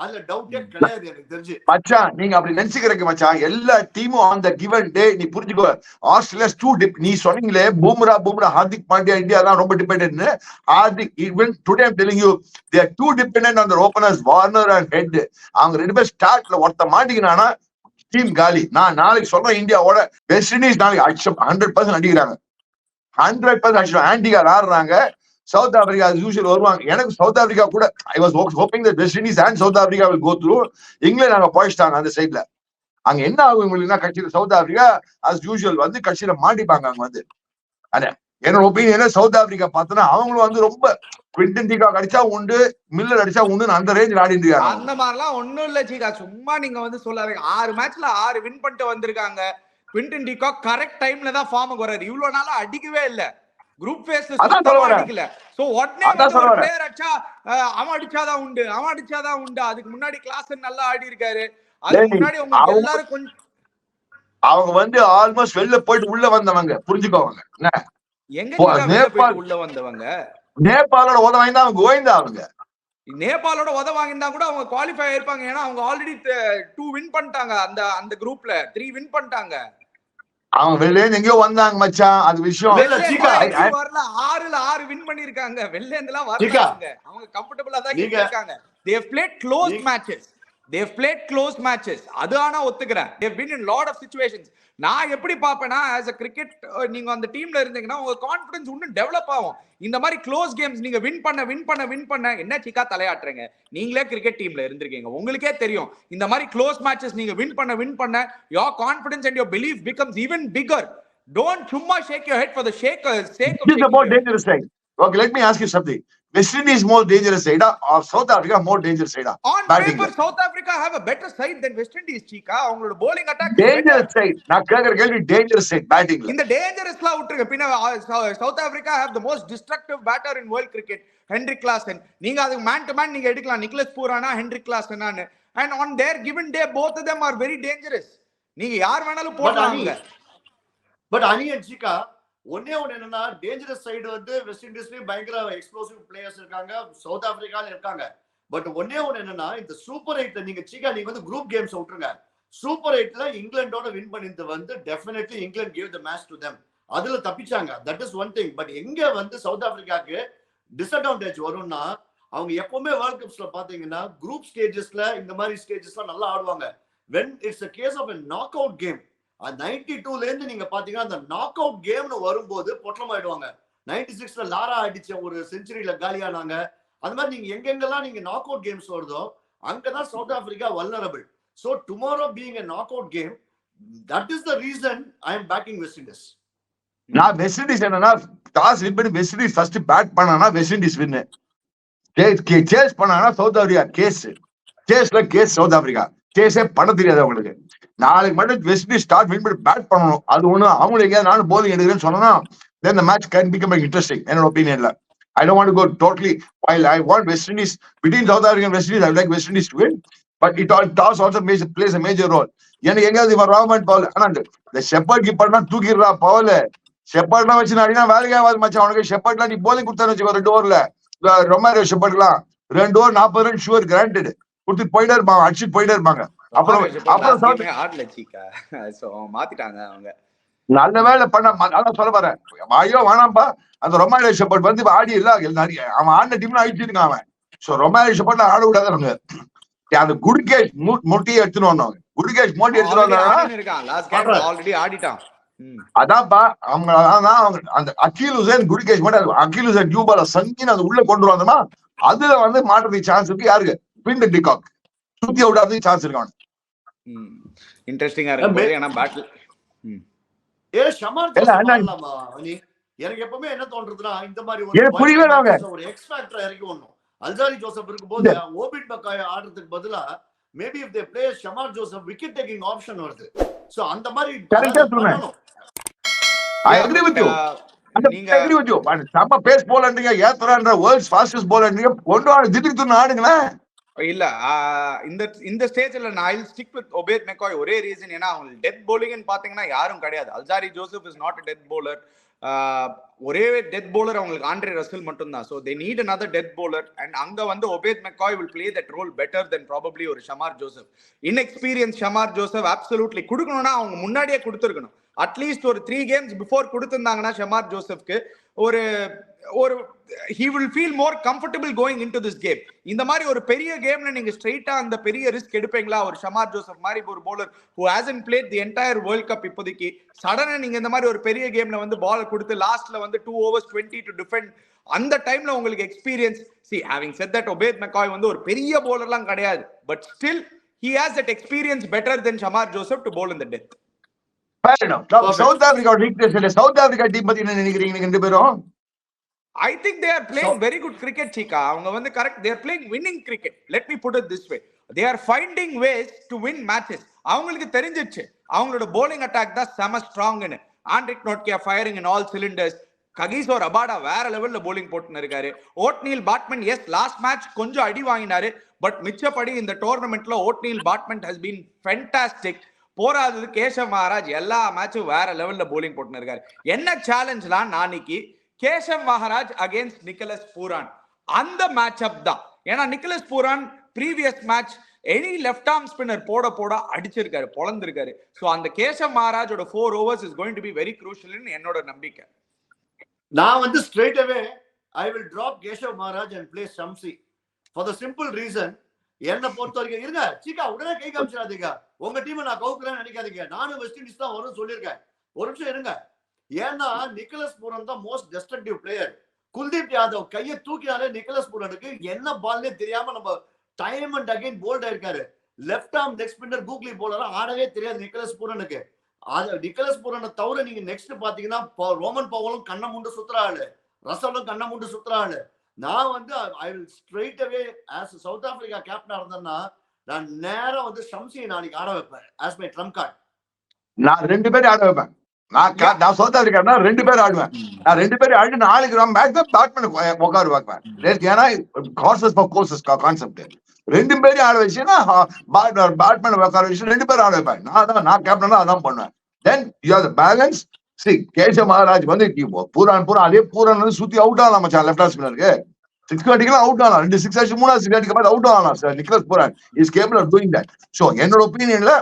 அதுல டவுட்டே கிடையாது எனக்கு தெரிஞ்சு. மச்சான் நீங்க அப்படி நினைச்சுக்கிறீங்க மச்சான். எல்லா டீமும் ஆன் த கிவன் டே நீ புரிஞ்சுக்கோ. Australia too dip. நீ சொன்னீங்களே பும்ரா ஹார்திக் பாண்டியா இந்தியா தான் ரொம்ப dependent. Hardik even today I'm telling you they are too dependent on the openers Warner and Head. அவங்க ரெண்டு பேர் ஸ்டார்ட்ல ஒருத்த மாட்டிக்கினானா டீம் காலி. நான் நாளைக்கு சொல்றேன், இந்தியாவோட வெஸ்ட் இண்டீஸ் நாளைக்கு 100% அடிக்கிறாங்க. 100% அடிச்சிடும். ஆண்டிகார் ஆடுறாங்க. சவுத் ஆப்பிரிக்கா as usual வருவாங்க. எனக்கு சவுத் ஆப்பிரிக்கா கூட I was hoping that west Indies and south Africa will go through. England நாங்க போயிட்டாங்க அந்த சைட்ல. அங்க என்ன ஆகும் உங்களுக்கு கட்சியில சவுத் ஆப்பிரிக்கா as usual வந்து கட்சியில மாட்டிப்பாங்க. அங்க வந்து என்னோட ஒப்பீனியன் சவுத் ஆப்பிரிக்கா பார்த்தோன்னா அவங்களும் வந்து ரொம்ப குவிண்டன் டிகாக் அடிச்சா உண்டு, மில்லர் அடிச்சா உண்டு அந்த ரேஞ்சில் ஆடிட்டு இருக்காங்க. அந்த மாதிரிலாம் ஒண்ணும் இல்ல சீகா. சும்மா நீங்க வந்து சொல்லாதீங்க. 6 மேட்ச்ல 6 வின் பண்ணிட்டு வந்திருக்காங்க. குவிண்டன் டிகாக் கரெக்ட் டைம்ல தான் ஃபார்முக்கு வராரு. இவ்வளவு நாளா அடிக்கவே இல்ல. குரூப் ஃபேஸ்ல சுத்தமா அடிக்கல. சோ உடனே வந்து ஒரு பிளேயர் அடிச்சா அவன் அடிச்சாதான் உண்டு. அதுக்கு முன்னாடி கிளாஸ் நல்லா ஆடி இருக்காரு. அதுக்கு முன்னாடி உங்களுக்கு எல்லாரும் கொஞ்சம் அவங்க வந்து ஆல்மோஸ்ட் வெளில போயிட்டு உள்ள வந்தவங்க புரிஞ்சுக்கோங்க. உள்ள வந்தவங்க நேபாளோட உதவ வாங்கி தான் அவங்க கோயந்தா. அவங்க நேபாளோட உதவ வாங்கினா கூட அவங்க குவாலிஃபை ஆயிருப்பாங்க. ஏன்னா அவங்க ஆல்ரெடி 2 வின் பண்ணிட்டாங்க. அந்த குரூப்ல 3 வின் பண்ணிட்டாங்க. அவங்க வெளில எங்கேயோ வந்தாங்க மச்சான். அது விஷயம் வரல. 6ல 6 வின் பண்ணிருக்காங்க. வெளில இருந்தெல்லாம் வரல. அவங்க கம்ஃபர்ட்டபிளா தான் இருக்காங்க. they have played close matches. அது ஆனா ஒத்துக்கிறேன். they have been in lot of situations. நான் எப்படி பாப்பேனா as a cricket நீங்க அந்த டீம்ல இருந்தீங்கன்னா உங்க கான்ஃபிடன்ஸ் இன்னும் டெவலப் ஆகும். இந்த மாதிரி க்ளோஸ் கேம்ஸ் நீங்க வின் பண்ண என்ன சிக்கா தலையாட்டுறீங்க. நீங்களே கிரிக்கெட் டீம்ல இருந்திருக்கீங்க, உங்களுக்கே தெரியும். இந்த மாதிரி க்ளோஸ் மேட்சஸ் நீங்க வின் பண்ண your confidence and your belief becomes even bigger. Don't சும்மா shake your head for the sake of this is about dangerous side. Okay, let me ask you something. West Indies more dangerous side or South Africa more dangerous side? On paper South Africa have a better side than West Indies chica. அவங்களோட bowling attack dangerous side. நான் கேக்குற கேள்வி dangerous side batting. இந்த dangerousல விட்டுருங்க. பின்ன South Africa have the most destructive batter in world cricket, Henrik Larsson. நீங்க அதுக்கு man to man நீங்க எடுக்கலாம். நிக்கலஸ் பூரானா Henrik Larsson ஆன. And on their given day both of them are very dangerous. நீங்க யார் வேணாலும் போடலாம்ங்க. பட் அனியன் சிக்கா ஒன்னே என்னன்னா டேஞ்சரஸ் சைடு வந்து வெஸ்ட் இண்டீஸ்லயும் பயங்கர எக்ஸ்ப்ளோசிவ் பிளேயர்ஸ் இருக்காங்க, சவுத் ஆப்பிரிக்கால இருக்காங்க. பட் ஒன்னே என்னன்னா இந்த சூப்பர் 8 நீங்க சிக்கா நீங்க வந்து குரூப் கேம்ஸ் விட்டுருங்க. சூப்பர் 8ல இங்கிலாண்டோட வின் பண்ணிட்டு வந்து definitely England gave the match to them. அதுல தப்பிச்சாங்க. That is one thing. But எங்க வந்து சவுத் ஆப்பிரிக்காக்கு டிஸ்அட்வான்டேஜ் வரும்னா அவங்க எப்பவுமே வேர்ல்ட் கப்ஸ்ல பாத்தீங்கன்னா குரூப் ஸ்டேஜஸ்ல இந்த மாதிரி ஸ்டேஜஸ்லாம் நல்லா ஆடுவாங்க. when it's a case of a knockout game 92ல இருந்து நீங்க பாத்தீங்கன்னா அந்த நாக் அவுட் கேம்னு வரும்போது பொட்டலம் ஆயிடுவாங்க. 96ல லாரா அடிச்ச ஒரு செஞ்சுரியில காலியானாங்க. அது மாதிரி நீங்க எங்கெங்கெல்லாம் நீங்க நாக் அவுட் கேம்ஸ் வருதோ அங்கதான் south Africa vulnerable. So tomorrow being a knockout game, that is the reason I am backing West Indies. நான் வெஸ்ட் இண்டீஸ் என்னன்னா டாஸ் வின் பண்ணி வெஸ்ட் இண்டீஸ் ஃபர்ஸ்ட் பேட் பண்ணானா வெஸ்ட் இண்டீஸ் வின். சேஸ் பண்ணானா South Africa case South Africa சேஸே பண்ண தெரியாது அவங்களுக்கு. நாளைக்கு மட்டும் வெஸ்ட் இண்டீஸ் ஸ்டார்ட் வின் பண்ணி பேட் பண்ணணும். அது ஒண்ணு அவங்களுக்கு எங்கேயாவது நானும் போலிங் எடுக்கிறேன்னு சொன்னா then the match can become interesting என்னோட ஒப்பீனியன்ல. I don't want to go totally while I want West Indies between South Africa and West Indies. I would like West Indies to win, but toss also plays a major role. எனக்கு எங்கேயாவது இவன் ராமன் பவுல் ஆனா இந்த shepherd கீப்பர்னா தூக்கிடுறா Pavul. ஷெப்பர்ட்லாம் வச்சு நாடினா வேலைக்கு ஆகாது மச்சான். அவனுக்கு ஷெப்பர்ட்லாம் நீ போலிங் கொடுத்தான்னு வச்சுக்கோ 2 ஓவர்ல ரொமாரியோ ஷெப்பர்ட்லாம் 2 ஓவர் 40 ரன் ஷுவர் கிராண்டட் கொடுத்துட்டு போயிட்டே இருப்பாங்க, அடிச்சுட்டு போயிட்டே இருப்பாங்க. அப்புறம் மாத்திட்டாங்க அவங்க. நல்ல வேலை பண்ண அதான் சொல்ல போறேன். ஐயோ வேணாம்பா அந்த ரொமாரியோ ஷெப்பர்ட் வந்து ஆடி இல்ல அவன் ஆடின டீம்ல அழிச்சிருக்கான் அவன். சோ ரொமாரியோ ஷெப்பர்ட்ல ஆட விடாத அவங்க. அந்த குடுகேஷ் மொட்டியை எடுத்துன்னு வந்தவங்க. குடுகேஷ் மோட்டி எடுத்துட்டு வந்தாங்க. அதான்ப்பா அவங்க அந்த அகில் ஹுசைன் குடுகேஷ் மட்டும் அகில் ஹுசைன் டியூபால சங்கின்னு அது உள்ள கொண்டு வந்தோம்னா அதுல வந்து மாற்றத்துக்கு சான்ஸ் இருக்கு. யாருக்கு? குவிண்டன் டிகாக் சுத்தி அவுட் ஆகிறதுக்கு சான்ஸ் இருக்கு. இன்ட்ரெஸ்டிங்கா இருக்கு. ஏன்னா பேட்டில் எனக்கு எப்பவுமே என்ன தோன்றதுன்னா இந்த மாதிரி ஒரு எக்ஸ் ஃபேக்டர் இறக்கி ஒண்ணும். அல்சாரி ஜோசப் இருக்கும்போது ஓபிட் பக்காய ஆடுறதுக்கு பதிலா maybe if they play Shamar Joseph wicket taking option வருது. சோ அந்த மாதிரி கரெக்டா சொன்னேன். I agree with you. நீங்க agree with you. நம்ம பேஸ் போலன்றீங்க, ஏத்துறான்ற வேர்ல்ட்ஸ் ஃபாஸ்டஸ்ட் போலன்றீங்க, கொண்டு வாங்க திடீர் துண்ணு ஆடுங்களேன். இல்ல இந்த ஸ்டேஜ்ல நான் I'll stick with Obed McCoy. ஒரே ரீசன், ஏன்னா அவங்க டெத் பவுலிங்னு பாத்தீங்கன்னா யாரும் கிடையாது. Alzarri Joseph is not a death bowler. ஒரே டெத் bowler அவங்களுக்கு ஆண்ட்ரே ரசல் மட்டும் தான். So they need another death bowler. And அங்க வந்து Obed McCoy will play that role better than probably ஒரு Shamar Joseph. Inexperience Shamar Joseph absolutely கொடுக்கணும்னா அவங்க முன்னாடியே கொடுத்துருக்கணும். அட்லீஸ்ட் ஒரு 3 games பிஃபோர் கொடுத்திருந்தாங்கன்னா ஷமார் ஜோசப்க்கு ஒரு he will feel more comfortable going into this game. இந்த மாதிரி ஒரு பெரிய கேம்ல நீங்க ஸ்ட்ரைட்டா அந்த பெரிய ரிஸ்க் எடுப்பீங்களா? ஒரு ஷமார் ஜோசப் மாதிரி ஒரு bowler who hasn't played the entire world cup இப்போதைக்கு சடனா நீங்க இந்த மாதிரி ஒரு பெரிய கேம்ல வந்து பால் கொடுத்து லாஸ்ட்ல வந்து 2 overs 20 to defend, அந்த டைம்ல உங்களுக்கு experience. see having said that, Obed McCoy வந்து ஒரு பெரிய bowlerலாம் கிடையாது, but still he has that experience better than Shamar Joseph to bowl in the death. Fair enough. South Africa weakness இல்ல. சவுத் ஆப்பிரிக்கா டீம் பத்தி என்ன நினைக்கிறீங்க நீங்க ரெண்டு பேரும்? I think they are playing very good cricket, Chika. அவங்க வந்து correct, they are playing winning cricket. Let me put it this way, they are finding ways to win matches. அவங்களுக்கு தெரிஞ்சிச்சு அவங்களோட bowling attack தான் செம ஸ்ட்ராங்னு. Anrich Nortje firing in all cylinders. Kagiso Rabada வேற லெவல்ல bowling போட்டுன்னு இருக்காரு. Ottniel Baartman yes last match கொஞ்சம் அடி வாங்கினாரு, பட் மிச்சப்படி இந்த டோர்னமெண்ட்ல ஓட்னீல் பாட்மன் has been fantastic. போராது கேஷவ் மகாராஜ் எல்லா மேட்சும் வேற லெவல்ல bowling போட்டுன்னு இருக்காரு. என்ன சேலஞ்ச்லாம் நாளைக்கு கேஷவ் மகாராஜ் அகேன்ஸ்ட் நிக்கலஸ் பூரான், அந்த மேட்ச் அப் தான். ஏன்னா Nicholas Pooran previous match any left arm spinner போட அடிச்சிருக்காரு, பொளந்திருக்காரு. சோ அந்த கேஷவ் மகாராஜோட 4 overs is going to be very க்ரூஷியல்னு என்னோட நம்பிக்கை. நான் வந்து straight away I will drop Keshav Maharaj and play Shamsi for the simple reason, என்ன பொறுத்த வரைக்கும் இருங்க சீக்கா உடனே கை காமிச்சிடாதீங்க. உங்க டீமை நான் கவுக்குறேன்னு நினைக்காதீங்க. நானும் வெஸ்ட் இண்டீஸ் தான் வரும்னு சொல்லியிருக்கேன். ஒரு நிமிஷம் இருங்க. ஏன்னா நிக்கலஸ் பூரன் தான் most destructive player. Kuldeep Yadav கையை தூக்கினாலே நிக்கலஸ் பூரனுக்கு என்ன பால்னே தெரியாம நம்ம டைம் அண்ட் அகைன் போல்ட் ஆயிருக்காரு. Left arm leg spinner googly போலரா ஆடவே தெரியாது நிக்கலஸ் பூரனுக்கு. அது நிக்கலஸ் பூரனை தவிர நீங்க நெக்ஸ்ட் பாத்தீங்கன்னா ரோமன் பவலும் கண்ணை முண்டு சுத்துறாள், ரசலும் கண்ணை முண்டு சுத்துறாள். நான் வந்து I will straight away as South Africa கேப்டனா இருந்தேன்னா நான் நேரம் வந்து ஷம்சியை நாளைக்கு ஆட வைப்பேன் ஆஸ் மை ட்ரம்ப் கார்டு. நான் 2 பேரும் ஆட வைப்பேன். நான் சவுத் ஆப்பிரிக்கா 2 பேர் ஆடுவேன். நான் 2 பேரும் ஆடி நாளைக்கு மேட்ச் தான் பேட்மேன் உட்காரு பார்ப்பேன். ஏன்னா ஹார்சஸ் ஃபார் கோர்சஸ் கான்செப்ட் 2 பேரும் ஆட வச்சுன்னா பேட்மேன் உட்கார வச்சு 2 பேரும் ஆட வைப்பேன். நான் கேப்டனா அதான் பண்ணுவேன். Then you have the balance. see Keshav Maharaj வந்து பூரான் அதே பூரான் வந்து சுத்தி அவுட் ஆகலாம் மச்சான். லெஃப்ட் ஆர்ம் ஸ்பின்னருக்கு 6 அடிக்கலாம் அவுட் ஆகலாம். 2 6 அடிச்சு 3 6 அடிக்க மாதிரி அவுட் ஆகலாம் sir. Nicholas Pooran is capable of doing that. So என்னோட ஒப்பீனியன்ல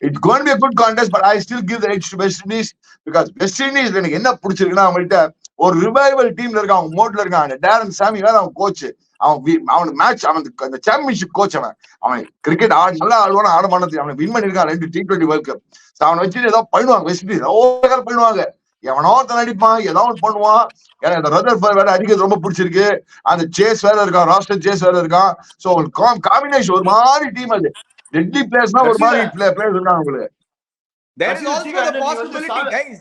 it's going to be a good contest, but I still give the edge to West Indies because West Indies எனக்கு என்ன பிடிச்சிருக்குன்னா அவங்கள்ட்ட ஒரு ரிவைவல் டீம்ல இருக்கான், அவங்க மோட்ல இருக்கான். டேரன் சாமி வேற அவன் கோச், அவன் மேட்ச் அவனுக்கு அந்த சாம்பியன்ஷிப் கோச். அவன் கிரிக்கெட் நல்லா ஆடுவான ஆட மாட்டது. அவனை வின் பண்ணிருக்கான் 2 T20 வேர்ல்ட் கப். அவனை வச்சுட்டு ஏதாவது பண்ணுவாங்க வெஸ்ட் இண்டீஸ், ஓவர் பண்ணுவாங்க. எவனோ ஒருத்தன் அடிப்பான், ஏதாவது பண்ணுவான். எனக்கு அந்த ரதர்ஃபோர்ட் வேற அடிக்கிறது ரொம்ப பிடிச்சிருக்கு. அந்த சேஸ் வேற இருக்கான், ராஸ்டர் சேஸ் வேற இருக்கான். சோ காம்பினேஷன் ஒரு மாதிரி டீம் அது. டெட்லி பிளேயர்ஸ்னா ஒரு மாதிரி பிளேயர்ஸ் இருக்காங்க உங்களுக்கு. There is also the possibility guys,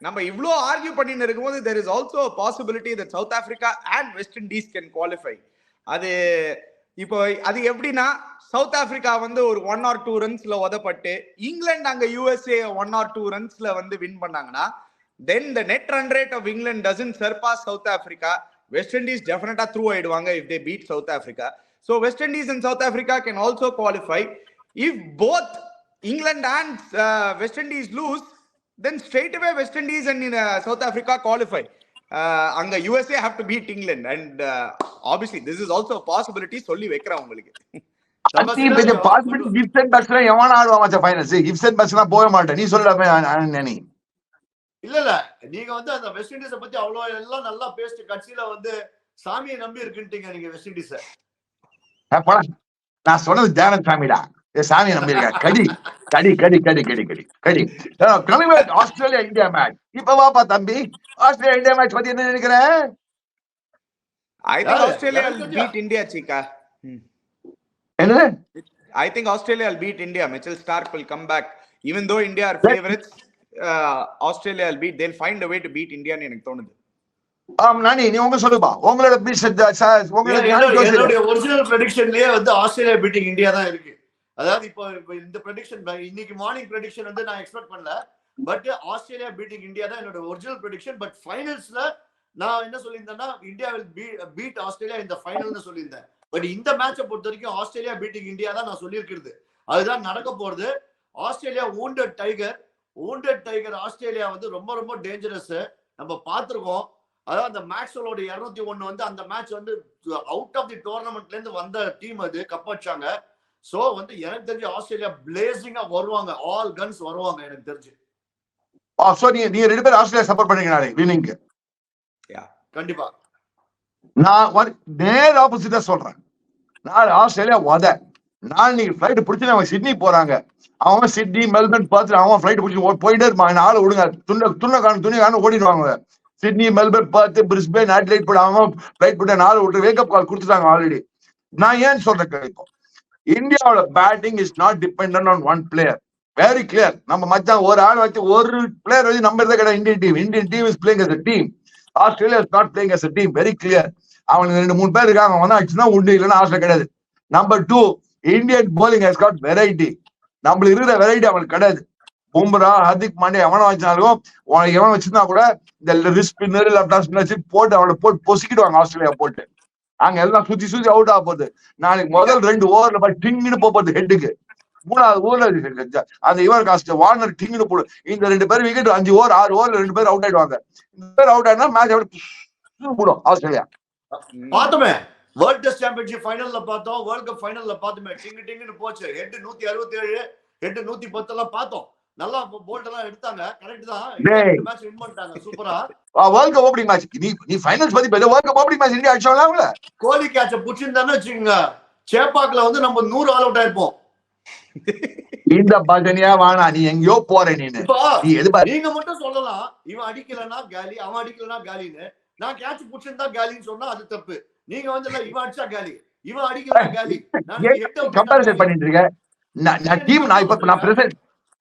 நம்ம இவ்ளோ ஆர்கியூ பண்ணிட்டு இருக்கும்போது there is also a possibility that South Africa and West Indies can qualify. அது இப்போ அது எப்படின்னா சவுத் ஆப்பிரிக்கா வந்து ஒரு 1 or 2 ரன்ஸ்ல உதப்பட்டு இங்கிலாந்து அங்க USA 1 or 2 ரன்ஸ்ல வந்து வின் பண்ணாங்கன்னா then the net run rate of England doesn't surpass South Africa. West Indies definitely through ஆயிடுவாங்க if they beat South Africa. So West Indies and South Africa can also qualify. If both England and West Indies lose, then straight away West Indies and South Africa qualify. Anga USA have to beat England and obviously this is also a possibility. சொல்லி வைக்கிறேன் உங்களுக்கு. இந்த possibility gift and பட்ஸ்ல எவனா ஆடுவா மச்சான் finals. Gift and பட்ஸ்லாம் போக மாட்டேன். நீ சொல்லலாமே நீ. இல்ல நீங்க வந்து அந்த வெஸ்ட் இண்டீஸை பத்தி அவ்வளவு எல்லாம் நல்லா பேசிட்டு கட்சியில வந்து சாமியை நம்பி இருக்குன்ட்டீங்க நீங்க வெஸ்ட் இண்டீஸை. நான் சொன்னது தியானன் சாமிடா. சாமியை நம்பி இருக்கேன். கடி கடி கடி கடி கடி கடி கடி. ஆஸ்திரேலியா இந்தியா மேட்ச் இப்ப வாப்பா தம்பி. ஆஸ்திரேலியா இந்தியா மேட்ச் பத்தி என்ன நினைக்கிறேன்? I think Australia will beat India, Chika. என்னது? I think Australia will beat India. Mitchell Starc will come back. Even though India are favorites, Australia will beat. They'll find a way to beat India ன்னு எனக்கு தோணுது. நானி நீ உங்க சொல்லுப்பா. உங்களோட என்னுடைய original ப்ரெடிக்ஷன்லயே வந்து ஆஸ்திரேலியா பீட்டிங் இந்தியா தான் இருக்கு. அதாவது இப்போ இந்த ப்ரெடிக்ஷன் இன்னைக்கு மார்னிங் ப்ரெடிக்ஷன் வந்து நான் எக்ஸ்பெக்ட் பண்ணல. பட் ஆஸ்திரேலியா பீட்டிங் இந்தியா தான் என்னோட ஒரிஜினல் ப்ரெடிக்ஷன். பட் ஃபைனல்ஸ்ல நான் என்ன சொல்லியிருந்தேன்னா இந்தியா வில் பீட் ஆஸ்திரேலியா இந்த ஃபைனல்னு சொல்லியிருந்தேன். பட் இந்த மேட்சை பொறுத்த வரைக்கும் ஆஸ்திரேலியா பீட்டிங் இந்தியா தான் நான் சொல்லியிருக்கிறது. அதுதான் நடக்க போறது. ஆஸ்திரேலியா wounded டைகர் ஆஸ்திரேலியா வந்து ரொம்ப ரொம்ப டேஞ்சரஸ். நம்ம பார்த்திருக்கோம். அதாவது அந்த மேக்ஸ்வெலோட 201 வந்து அந்த மேட்ச் வந்து அவுட் ஆஃப் தி டோர்னமெண்ட்ல இருந்து வந்த டீம் அது கப் அடிச்சாங்க. சோ வந்து எனக்கு தெரிஞ்சு ஆஸ்திரேலியா பிளேசிங்கா வருவாங்க, ஆல் கன்ஸ் வருவாங்க எனக்கு தெரிஞ்சு. சோ நீங்க ரெண்டு பேரும் ஆஸ்திரேலியா சப்போர்ட் பண்ணீங்க நாளைக்கு வினிங்க்கு? கண்டிப்பா. நான் நேர் ஆப்போசிட்டா சொல்றேன். நான் ஆஸ்திரேலியா நான் நீங்க ஃபிளைட் பிடிச்சி அவன் சிட்னி போறாங்க. அவன் சிட்னி மெல்பர்ன் பார்த்து அவன் ஃபிளைட் பிடிச்சி போயிட்டே இருப்பான். ஆளை விடுங்க, துணி காணும் ஓடிடுவாங்க. சிட்னி மெல்பர்ன் பார்த்து பிரிஸ்பேன் அட்லைட் போட அவன் ஃபிளைட் போட்டு 4 விட்டு வேக்கப் கால் கொடுத்துட்டாங்க ஆல்ரெடி. நான் ஏன் சொல்றேன், இப்போ இந்தியாவோட batting is not dependent on one player. Very clear. நம்ம மச்சான் ஒரு ஆள் வச்சு ஒரு பிளேயர் வச்சு நம்பர் கிடையாது. Indian team is playing as a team. Australia is not playing as a team. Very clear. அவனுக்கு 2-3 பேர் இருக்காங்க. அவன் அடிச்சுன்னா உண்டு, இல்லைன்னா ஆஸ்திரேலியா கிடையாது. Number 2, Indian bowling has got variety. நம்மளுக்கு இருக்கிற வெரைட்டி அவனுக்கு கிடையாது. பும்ரா, ஹர்திக் பாண்டியா எவனை வச்சாலும் எவன் வச்சிருந்தா கூட இந்த risk spinner left hand spinner வச்சு போட்டு அவனை போட்டு பொசிக்கிடுவாங்க ஆஸ்திரேலியா போட்டு. அங்க எல்லாம் சுத்தி அவுட் ஆக போகுது. நாளைக்கு முதல் 2 ஓவர்ல போய் டிங்னு போகுது ஹெட்டுக்கு. 3வது ஓவர்ல அந்த இவர் காஸ்ட் வார்னர் டிங்னு போடு. இந்த 2 பேர் விக்கெட் 5 ஓவர் 6 ஓவர்ல 2 பேர் அவுட் ஆயிடுவாங்க. 2 பேர் அவுட் ஆயினா மேட்ச் அப்படி போடும் ஆஸ்திரேலியா. பார்த்தோமே வேர்ல்ட் டெஸ்ட் சாம்பியன்ஷிப் ஃபைனல்ல பார்த்தோம், வேர்ல்ட் கப் ஃபைனல்ல பார்த்தோமே டிங்னு போச்சு. ஹெட் 167 ஹெட் 110 எல்லாம் பார்த்தோம். நல்லா போல்ட் எல்லாம் எடுத்தாங்க. கரெக்ட் தான். மேட்ச் வின் பண்ணிட்டாங்க. சூப்பரா. வேர்ல்ட் கப் ஓப்பனிங் மேட்ச் நீ ஃபைனல்ஸ் பத்தி பேச. World cup opening match India அடிச்சாங்கல. கோலி கேட்ச புடிச்சிருந்தானே வெச்சுங்க. சேப்பாக்ல வந்து நம்ம 100 ஆல் அவுட் ஆயிருப்போம். இந்த பஜனியா வானா நீ எங்கயோ போற நீங்க மட்டும் சொல்லலாம் இவன் அடிக்கலனா காலி, அவன் அடிக்கலனா காலின்னு. நான் கேட்ச் புடிச்சிருந்தா காலின்னு சொன்னா அது தப்பு. நீங்க வந்து இவன் அடிச்சா காலி, இவன் அடிக்கலனா காலி. கம்பேரிசன் பண்ணிட்டு இருக்க. நான் டீம்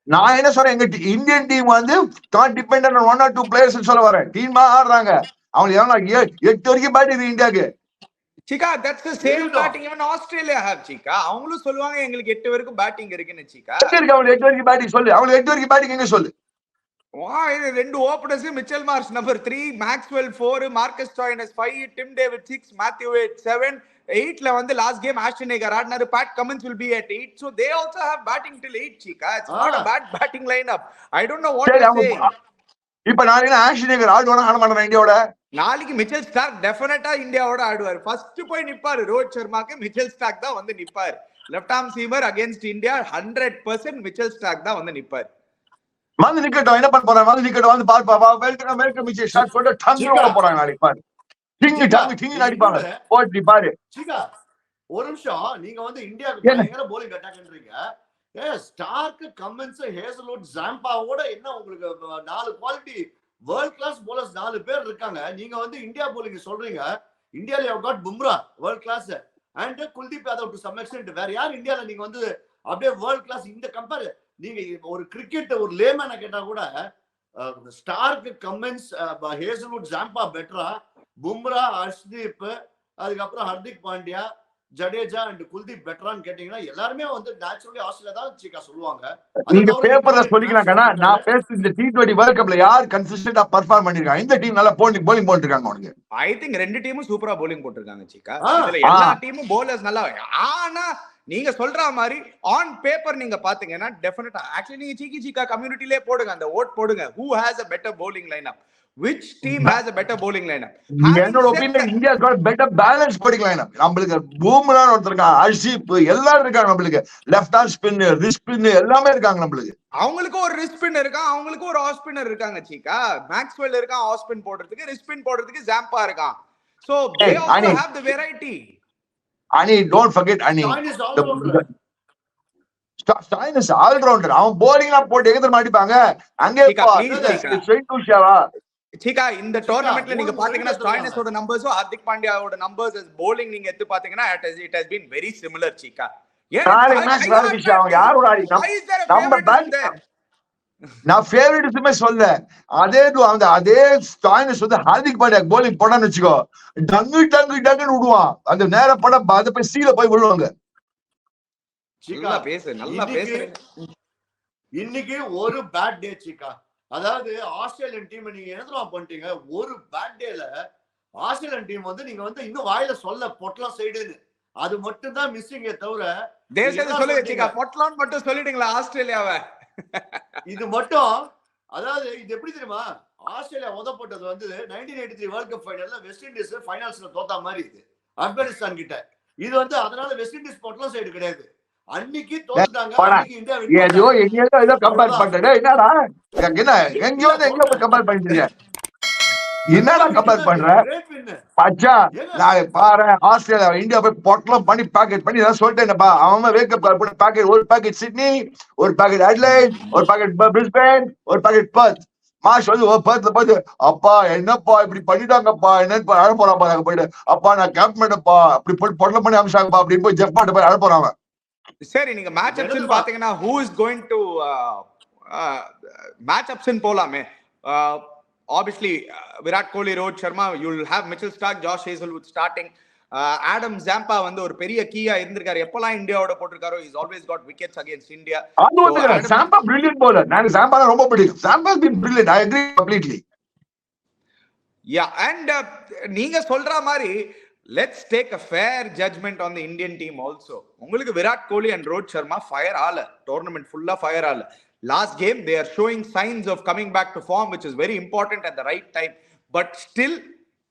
நான் என்ன சொல்றேன், எங்க இந்தியன் டீம் வந்து not dependent on 1 or 2 players சொல்ல வரேன். டீமா ஆடுறாங்க. அவங்க எவனா 8 வரைக்கும் batting இந்தியாக்கு. Chika, that's the same batting even Australia have, Chika. அவங்களும் சொல்லுவாங்க எங்களுக்கு 8 வரைக்கும் பேட்டிங் இருக்குன்னு. Chika அவங்களுக்கு 8 வரைக்கும் பேட்டிங் சொல்லு. அவங்களுக்கு 8 வரைக்கும் பேட்டிங் எங்க சொல்லு. இது 2 openers Mitchell Marsh number 3, Maxwell 4, Marcus Stoinis 5, Tim David 6, Matthew Wade 7, 8ல வந்து லாஸ்ட் கேம் ஆஸ்டன் ஏகர் ஆடினாரு. Pat Cummins will be at 8, so they also have batting till 8. Chika, it's not a bad batting lineup. I don't know what you're saying. இப்ப நாளைக்கு Aston ஏகர் ஆடுவானா ஆட மாட்டானா இந்தியாவோட? நாளைக்கு Mitchell Stark டெஃபினட்டா இந்தியாவோட ஆடுவார். ஃபர்ஸ்ட் போய் நிப்பாரு ரோஹித் சர்மாக்கு மிச்சல் ஸ்டார்க் தான் வந்து நிப்பாரு. Left arm seamer against India 100% Mitchell Starc தான் வந்து நிப்பாரு. வந்து நிக்கட்டும். என்ன பண்ண போறாங்க? வந்து நிக்கட்டும். வந்து பாப்பா வெல்கம் மிச்சல் ஸ்டார்க் போட்டு டங்கு ஓட போறாங்க நாளைக்கு. பாரு டிங்கு அடிப்பாங்க. போட்டு பாரு. சீக்கா ஒரு நிமிஷம். நீங்க வந்து இந்தியாக்கு பயங்கர bowling அட்டாக்ன்றீங்க. ஸ்டார்க், கமின்ஸ், ஹேசல்வுட், ஜாம்பாவோட என்ன உங்களுக்கு 4 குவாலிட்டி வேர்ல்ட் கிளாஸ் போலர்ஸ் 4 பேர் இருக்காங்க. நீங்க வந்து இந்தியா போலிங் சொல்றீங்க. இந்தியால you got Bumrah world class and Kuldeep Yadav to some extent. வேற யார் இந்தியால நீங்க வந்து அப்படியே வேர்ல்ட் கிளாஸ் இந்த கம்பேர்? நீங்க ஒரு கிரிக்கெட் ஒரு லேமேன கேட்டா கூட ஸ்டார்க், கமின்ஸ், ஹேசல்வுட், ஜாம்பா பெட்டரா, பும்ரா, ஹர்ஷ்தீப், அதுக்கப்புறம் ஹர்திக் பாண்டியா, ஜடேஜா அண்ட் குல்தீப் பெட்டரான்னு கேட்டீங்கன்னா எல்லாருமே வந்து நேச்சுரலி ஆஸ்திரேலியா தான் சீக்கா சொல்லுவாங்க. நீங்க பேப்பர்ல சொல்லிக்கலாம். நான் பேச இந்த T20 வேர்ல்ட் கப்ல யார் கன்சிஸ்டன்ட்டா பெர்ஃபார்ம் பண்ணிருக்காங்க? இந்த டீம் நல்லா bowling போட்டு இருக்காங்க. அவனுக்கு ஐ திங்க் 2 டீமும் சூப்பரா bowling போட்டுருக்காங்க. சீக்கா இதுல எல்லா டீமும் bowlers நல்லா. ஆனா நீங்க சொல்ற மாதிரி ஆன் பேப்பர் நீங்க பாத்தீங்கன்னா டெஃபினட்டா ஆக்சுவலி நீங்க சீக்கா கம்யூனிட்டிலே போடுங்க, அந்த ஓட் போடுங்க. who has a better bowling lineup? Which team has a better bowling lineup? என்னோட opinion India got better balanced bowling lineup. நம்மளுக்கு பூம்ரா ஒருத்தர் இருக்காங்க, ஹர்ஷீப் எல்லாரும் இருக்காங்க. நம்மளுக்கு left hand spin, wrist spin எல்லாமே இருக்காங்க. நம்மளுக்கு அவங்களுக்கு ஒரு ரிஸ்ட் ஸ்பின் இருக்கான், அவங்களுக்கு ஒரு ஆஃப் ஸ்பின்னர் இருக்காங்க. சீக்கா மேக்ஸ்வெல் இருக்கான் ஆஃப் ஸ்பின் போடுறதுக்கு, ரிஸ்ட் ஸ்பின் போடுறதுக்கு ஜாம்பா இருக்கான். So they also have the variety. Ani don't forget Ani. Stein is all rounder. அவன் bowling எல்லாம் போட்டு எங்க மாட்டிப்பாங்க. அங்கே ஸ்ட்ரைட் டு ஷாவா. சீக்கா இந்த டோர்னமெண்ட்ல நீங்க பாத்தீங்கன்னா ஸ்டாய்னஸோட நம்பர்ஸ், ஹர்திக் பாண்டியாவோட நம்பர்ஸ் as bowling நீங்க எடுத்து பாத்தீங்கன்னா it has been very similar. சீக்கா நாளைக்கு மேட்ச் வேற விஷயம். அவங்க யாரோட ஆடி நம்ம பேட் நான் ஃபேவரட்ஸ்மே சொல்ல. அதே ஸ்டாய்னஸ் வந்து ஹார்திக் பாண்டியா bowling போடான்னு வெச்சுக்கோ, டங்குன்னு விடுவான். அந்த நேர படம் அதை போய் சீல போய் விழுவாங்க. நல்லா பேசு, நல்லா பேசுறேன். இன்னைக்கு ஒரு பேட் டே சிக்கா. அதாவது ஆஸ்திரேலியன் டீம் நீங்க என்ன பண்ணிட்டீங்க, ஒரு பேட் டேல ஆஸ்திரேலியன் டீம் வந்து நீங்க வந்து இன்னும் வாயில சொல்ல பொட்டலாம் சைடுன்னு, அது மட்டும் தான் மிஸ்ஸிங்கே தவிர தேசத்தை சொல்லுங்க சிக்கா, பொட்டலாம் மட்டும் சொல்லிடுங்களா ஆஸ்திரேலியாவை. இது மட்டும், அதாவது இது எப்படி தெரியுமா, ஆஸ்திரேலியா உதப்பட்டது வந்து 1983 வேர்ல்ட் கப் ஃபைனல்ல வெஸ்ட் இண்டீஸ் ஃபைனல்ஸ்ல தோத்தா மாதிரி இது ஆப்கானிஸ்தான் கிட்ட. இது வந்து அதனால வெஸ்ட் இண்டீஸ் பொட்டலாம் சைடு கிடையாது. அன்னைக்கு தோத்துட்டாங்க, அன்னைக்கு இந்தியா ஏதோ எங்கேயோ கம்பேர் பண்றேன். என்னடா என்ன எங்கேயோ எங்க கம்பேர் பண்ணிட்டீங்க, என்னடா கம்பேர் பண்ற பச்சா? நான் பாரு ஆஸ்திரேலியா இந்தியா போய் பொட்டலம் பண்ணி பேக்கெட் பண்ணி ஏதாவது சொல்லிட்டேன்ப்பா. அவன் வேக்கப் பண்ணி பேக்கெட், ஒரு பேக்கெட் சிட்னி, ஒரு பேக்கெட் அட்லைட், ஒரு பேக்கெட் பிரிஸ்பேன், ஒரு பேக்கெட் பர்த். மாஷ் வந்து பர்த்ல பார்த்து அப்பா என்னப்பா இப்படி பண்ணிட்டாங்கப்பா, என்னன்னு அழ போறாப்பா. நாங்க போயிட்டு அப்பா நான் கேம்ப் பண்ணப்பா அப்படி போய் பொட்டலம் பண்ணி அமிச்சாங்கப்பா அப்படின்னு போய் ஜப்பான் போய் அழ போறாங்க. சரி, நீங்க மேட்ச் அப்ஸ் பாத்தீங்கன்னா who is going to match ups போலாமே. Obviously Virat Kohli, Rohit Sharma, you'll have Mitchell Starc, Josh Hazlewood starting. Adam Zampa வந்து ஒரு பெரிய கீயா இருந்திருக்காரு. எப்பலாம் இந்தியாவோட போட்டிருக்காரோ he's always got wickets against India. Zampa brilliant bowler. நான் Zampa ரொம்ப பிடிக்கும். Zampa has been brilliant. I agree completely. Yeah, and நீங்க சொல்ற மாதிரி let's take a fair judgment on the Indian team also. உங்களுக்கு Virat Kohli and Rohit Sharma fire ஆல, tournament full fire ஆல. Last game they are showing signs of coming back to form, which is very important at the right time, but still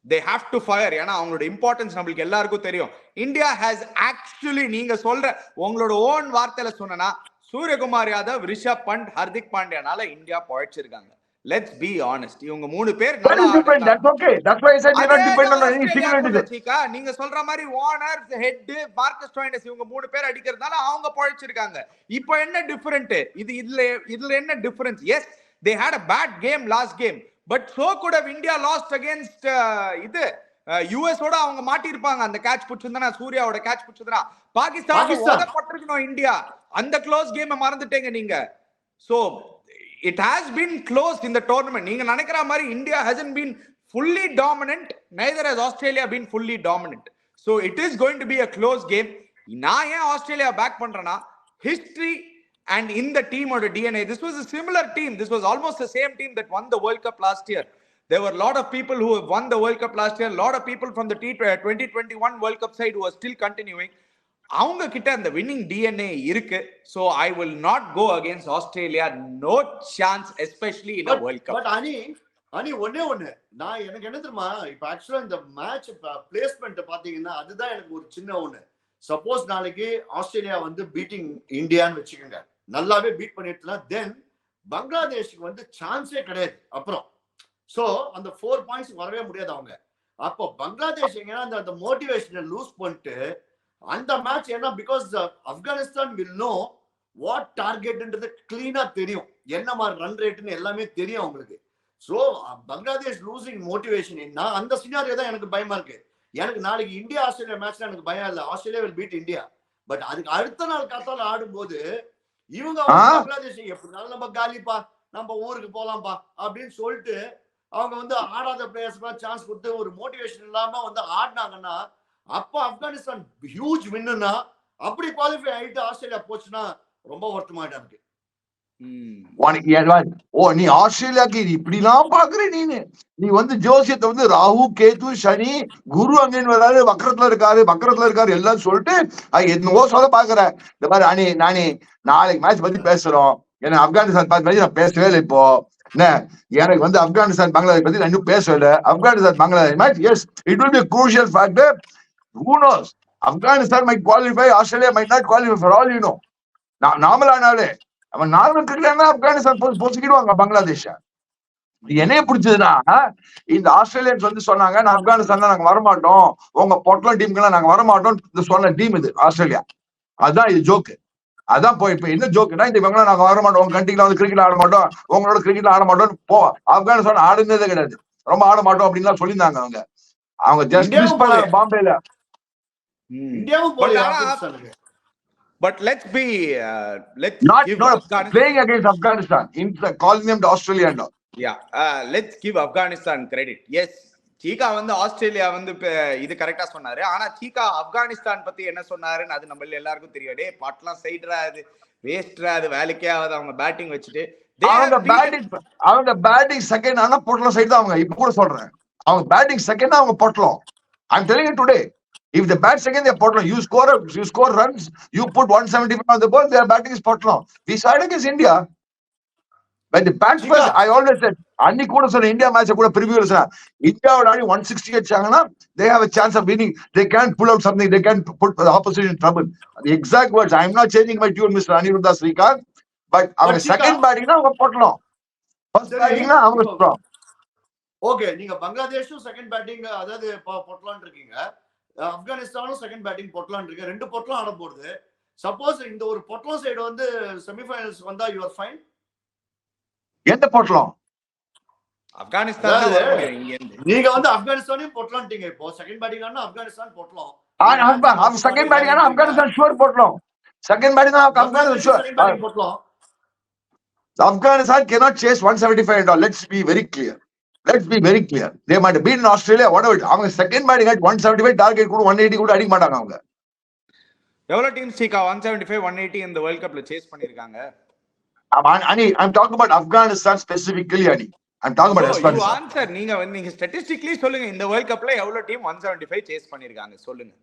they have to fire. ஏனா அவங்களோட importance நமக்கு எல்லாருக்கும் தெரியும். India has actually, நீங்க சொல்ற உங்களோட own வார்த்தையில சொன்னா சூரியகுமார் யாதவ், ரிஷப் பண்ட், ஹர்திக் பாண்டியானால இந்தியா போயிடுச்சிருக்காங்க. Let's be honest. இவங்க மூணு பேர் நல்லா ஆடுறாங்க. That's okay. That's why I said we not depend on any single individual. நீங்க சொல்ற மாதிரி வார்னர், ஹெட், மார்க்கஸ் ஸ்டோயினஸ் இவங்க மூணு பேர் அடிக்கிறதால அவங்க போயிடுச்சிருக்காங்க. இப்போ என்ன டிஃபரண்ட்? இதுல என்ன difference? Yes, they had a bad game last game, but so could have India lost against இது யுஎஸ் ஓட அவங்க மாட்டி இருப்பாங்க. அந்த கேட்ச் புடிச்சிருந்தா, சூர்யாவோட கேட்ச் புடிச்சிருந்தா பாகிஸ்தான் ஓடப்பட்டிருக்கணும் இந்தியா. அந்த க்ளோஸ் கேம் மறந்துட்டீங்க நீங்க. So it has been close in the tournament. நீங்க நினைக்கிற மாதிரி India hasn't been fully dominant, neither has Australia been fully dominant. So it is going to be a close game. நான் ஏன் Australia back பண்றேன்னா, history and in the team or the DNA, this was a similar team. This was almost the same team that won the World Cup last year. There were a lot of people who have won the World Cup last year, a lot of people from the 2021 World Cup side who are still continuing. அவங்க கிட்ட அந்த winning DNA இருக்கு. So I will not go against Australia, no chance, especially in world cup. But any ஒண்ணே நான் எனக்கு என்ன தெரியுமா, இப்ப ஆக்சுவலா இந்த மேட்ச் பிளேஸ்மெண்ட் பாத்தீங்கன்னா அதுதான் எனக்கு ஒரு சின்ன ஒண்ணு. சப்போஸ் நாளைக்கு ஆஸ்திரேலியா வந்து பீட்டிங் இந்தியான்னு வச்சுக்கோங்க, நல்லாவே பீட் பண்ணிட்டுனா தென் பங்களாதேஷுக்கு வந்து சான்ஸே கிடையாது அப்புறம். சோ அந்த 4 பாயிண்ட்ஸ் வரவே முடியாது அவங்க. அப்போ பங்களாதேஷ் எங்கன்னா அந்த மோட்டிவேஷனை லூஸ் பண்ணிட்டு அந்த மேட்ச் ஏன்னா because Afghanistan will know what டார்கெட்ன்றது கிளீனா தெரியும், என்ன மாதிரி ரன் ரேட்னு எல்லாமே தெரியும் அவங்களுக்கு. ஸோ பங்களாதேஷ் லூசிங் மோட்டிவேஷன் என்ன, அந்த சினாரியோ தான் எனக்கு பயமா இருக்கு. எனக்கு நாளைக்கு இந்தியா ஆஸ்திரேலியா மேட்ச்ல எனக்கு பயம் இல்லை, Australia will beat India. But அதுக்கு அடுத்த நாள் காத்தால ஆடும்போது இவங்க பங்களாதேஷ் எப்படினாலும் நம்ம காலிப்பா, நம்ம ஊருக்கு போலாம்ப்பா அப்படின்னு சொல்லிட்டு அவங்க வந்து ஆடாத பிளேயர்ஸ்க்குலாம் சான்ஸ் கொடுத்து ஒரு மோட்டிவேஷன் இல்லாம வந்து ஆடினாங்கன்னா, அப்ப ஆப்கானிஸ்தான் ஹியூஜ் வின்னுனா அப்படி குவாலிஃபை ஆயிட்டு ஆஸ்திரேலியா போச்சுன்னா ரொம்ப வருத்தமாயிட்டா இருக்கு. ஓ நீ ஆஸ்திரேலியாக்கு இப்படி எல்லாம் பாக்குற, நீ வந்து ஜோசியத்தை வந்து ராகு, கேது, சனி, குரு அங்கன்னு வராரு, வக்கரத்துல இருக்காரு எல்லாம் சொல்லிட்டு என்னவோ சொல்ல பாக்குற. இந்த மாதிரி நானே நாளைக்கு மேட்ச் பத்தி பேசுறோம். ஏன்னா ஆப்கானிஸ்தான் பத்தி நான் பேசவே இல்லை. இப்போ என்ன எனக்கு வந்து ஆப்கானிஸ்தான் பங்களாதேஷ் பத்தி நான் இன்னும் பேசல. Afghanistan Bangladesh match, S it will be crucial factor. Who knows? Afghanistan might qualify, Australia might not qualify, for all you know. நார்மலானாலே அவன் நார்மல் கிரிக்கெட்னா ஆப்கானிஸ்தான் பொசிக்கிடுவாங்க பங்களாதேஷ. என்னைய பிடிச்சதுன்னா, இந்த ஆஸ்திரேலியன்ஸ் வந்து சொன்னாங்க நான் ஆப்கானிஸ்தான் நாங்க வரமாட்டோம், உங்க பொட்டலம் டீமுக்கெல்லாம் நாங்க வரமாட்டோம் சொன்ன டீம் இது ஆஸ்திரேலியா. அதான் இது ஜோக்கு. அதான் இப்ப என்ன ஜோக்குன்னா, இந்த இவங்க நாங்க வர மாட்டோம், உங்க கண்ட்ரில வந்து கிரிக்கெட் ஆட மாட்டோம், உங்களோட கிரிக்கெட்ல ஆட மாட்டோம் போ. ஆப்கானிஸ்தான் ஆடுனதே கிடையாது, ரொம்ப ஆட மாட்டோம் அப்படின்னு சொல்லியிருந்தாங்க அவங்க ஜஸ்ட் மிஸ் பண்ண பாம்பேல. But let's not playing against Afghanistan, calling them to Australia and all. Yeah, let's give Afghanistan credit. Yes, சீகா வந்து ஆஸ்திரேலியா வந்து இது கரெக்டா சொன்னாரு. ஆனா சீகா ஆப்கானிஸ்தான் பத்தி என்ன சொன்னாருன்னு அது நம்ம எல்லாருக்கும் தெரியும். டே பாட்லாம் சைடுரா, அது வேஸ்ட்ரா, அது வேலைக்கே ஆகாது அவங்க பேட்டிங் வச்சுட்டு. அவங்க பேட்டிங் செகண்ட் ஆனா பொட்டலம் சைடு தான். அவங்க இப்ப கூட சொல்றேன், அவங்க பேட்டிங் செகண்ட் அவங்க பொட்டலம். I'm telling you today, if they bat second, they're potlam. You score runs, you put 175 on the ball, their batting is potlam. We saw it against India. When the bats first, I always said, Anni kuda sonna India match kuda preview la sonna, India would only 160 achanga, they have a chance of winning. They can pull out something, they can put the opposition in trouble. The exact words, I am not changing my tune, Mr. Aniruddha Srikanth, but our second batting na avanga potlam. First batting na avanga strong. Okay, நீங்க பங்களாதேஷும் second batting அதாவது பொட்டலான் இருக்கீங்க, ஆப்கானிஸ்தானும் second batting பொட்டலான் இருக்கு, ரெண்டு பொட்டலாம் ஆட போகுது. Suppose இந்த ஒரு பொட்டலம் சைடு வந்து செமிஃபைனல்ஸ் வந்தா யூ ஆர் ஃபைன். எந்த பொட்டலம்? ஆப்கானிஸ்தான். நீங்க வந்து ஆப்கானிஸ்தானையும் பொட்டலான்ட்டீங்க. இப்போ செகண்ட் பேட்டிங் ஆனா ஆப்கானிஸ்தான் பொட்டலம், செகண்ட் பேட்டிங் ஆனா ஆப்கானிஸ்தான் ஷூர் பொட்டலம். செகண்ட் பேட்டிங் தான் ஆப்கானிஸ்தான் ஷூர் பொட்டலம். Afghanistan cannot chase 175 and all. Let's be very clear. They might have been in Australia, whatever. அவங்க செகண்ட் பேட்டிங் at 175 டார்கெட் கூட 180 கூட அடிக்க மாட்டாங்க. அவங்க எவ்வளவு டீம்ஸ் சீகா 175 180 இந்த வேர்ல்ட் கப்ல சேஸ் பண்ணிருக்காங்க? I'm talking about Afghanistan specifically, Ani. I'm talking about Afghanistan. You answer. நீங்க statistically சொல்லுங்க, இந்த வேர்ல்ட் கப்ல எவ்வளவு டீம் 175 சேஸ் பண்ணிருக்காங்க சொல்லுங்க.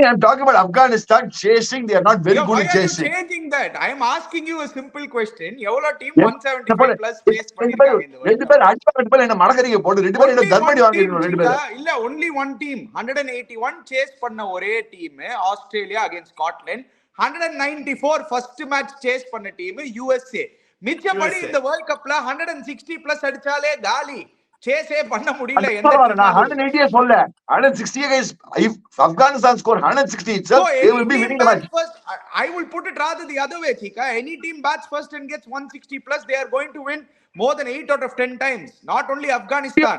I'm talking about Afghanistan chasing. They are not very good at chasing. Why are you changing that? I am asking you a simple question. எவ்வளவு team 175 plus chase பண்ணிருக்காங்க இந்த world cup? ரெண்டு பேர் என்ன மடக்கறீங்க போடு, ரெண்டு பேர் என்ன தர்மடி வாங்குறீங்க ரெண்டு பேர். இல்ல only one team 181 சேஸ் பண்ண ஒரே team Australia against Scotland. 194 first match chase பண்ண டீம் USA. மிச்சபடி இந்த வேர்ல்ட் கப்ல 160 பிளஸ் அடிச்சாலே காலி, சேஸே பண்ண முடியல. நான் 180 சொல்ல 160 guys. If Afghanistan score 160 itself, they will be winning the match. I will put it rather the other way, Chika. Any team bats first and gets 160 plus, they are going to win more than 8 out of 10 times. Not only Afghanistan.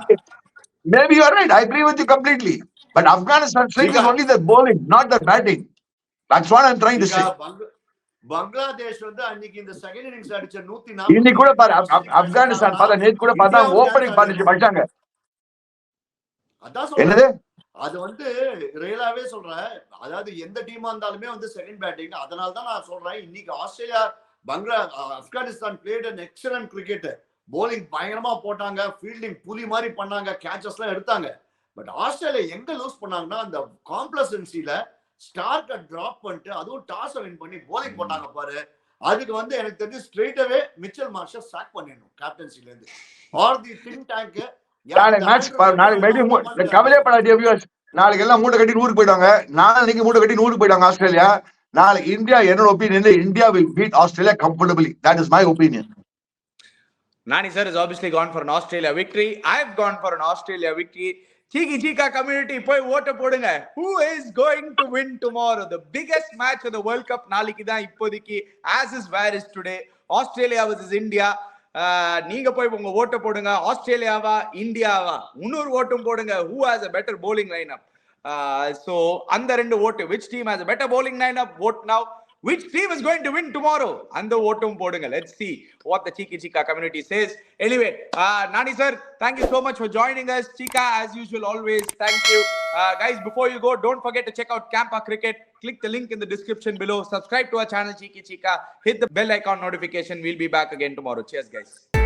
Maybe you are right. I agree with you completely. But Afghanistan's strength is only their bowling, not their batting. That's what I'm trying to say. Bangladesh வந்து அன்னைக்கு இந்த second innings அடிச்ச 140 இன்னைக்கு கூட பாரு ஆப்கானிஸ்தான் பாரு நேத்து கூட பார்த்தா ஓபனிங் பார்ட்னர்ஷிப் அடிச்சாங்க. அதான் சொல்றேன், அது வந்து ரியலாவே சொல்றேன். அதாவது எந்த டீமா இருந்தாலுமே வந்து செகண்ட் பேட்டிங். அதனால தான் நான் சொல்றேன், இன்னைக்கு Australia Afghanistan played an excellent cricket. Bowling பயங்கரமா போட்டாங்க, ஃபீல்டிங் புலி மாதிரி பண்ணாங்க, கேச்சஸ் எல்லாம் எடுத்தாங்க. பட் ஆஸ்திரேலியா எங்க லூஸ் பண்ணாங்கன்னா அந்த காம்ப்ளசன்சில ஸ்டார்க்க டிராப் பண்ணிட்டு அதுவும் டாஸ் வின் பண்ணி போலிங் போட்டாங்க பாரு. அதுக்கு வந்து எனக்கு தெரிஞ்சு ஸ்ட்ரெயிட்டாவே மிச்சல் மார்ஷை சாக் பண்ணிடணும் கேப்டன்சில இருந்து. ஆர் தி திங்க் டேங்க் நாளைக்கு மேட்ச் நாளைக்கு கவலைப்படாதீங்க வியூவர்ஸ். நாளைக்கு எல்லாம் மூட்டை கட்டி ஊருக்கு போயிடுவாங்க. நாளைக்கு மூட்டை கட்டி ஊருக்கு போயிடுவாங்க ஆஸ்திரேலியா. நாளைக்கு இந்தியா, என்னோட opinion, India will beat Australia comfortably. That is my opinion. Nani sir has obviously gone for an Australia victory. I've gone for an Australia victory. Chika community, போய் ஓட்ட போடுங்க. Who is going to win tomorrow? The biggest match of the World Cup நாளைக்கு தான் இப்போதைக்கு. As is where is today. Australia versus India. நீங்க போய் உங்க ஓட்ட போடுங்க. ஆஸ்திரேலியாவா இந்தியாவா? இன்னொரு ஓட்டும் போடுங்க. Who has a better bowling lineup? So அந்த ரெண்டு ஓட்டு. Which team has a better bowling lineup? Vote now. Which team is going to win tomorrow? And the votum podunga. Let's see what the Chika community says. Anyway, Nani sir, thank you so much for joining us. Chika, as usual, always thank you. Guys, before you go, don't forget to check out Campa Cricket. Click the link in the description below. Subscribe to our channel Chika. Hit the bell icon notification. We'll be back again tomorrow. Cheers, guys.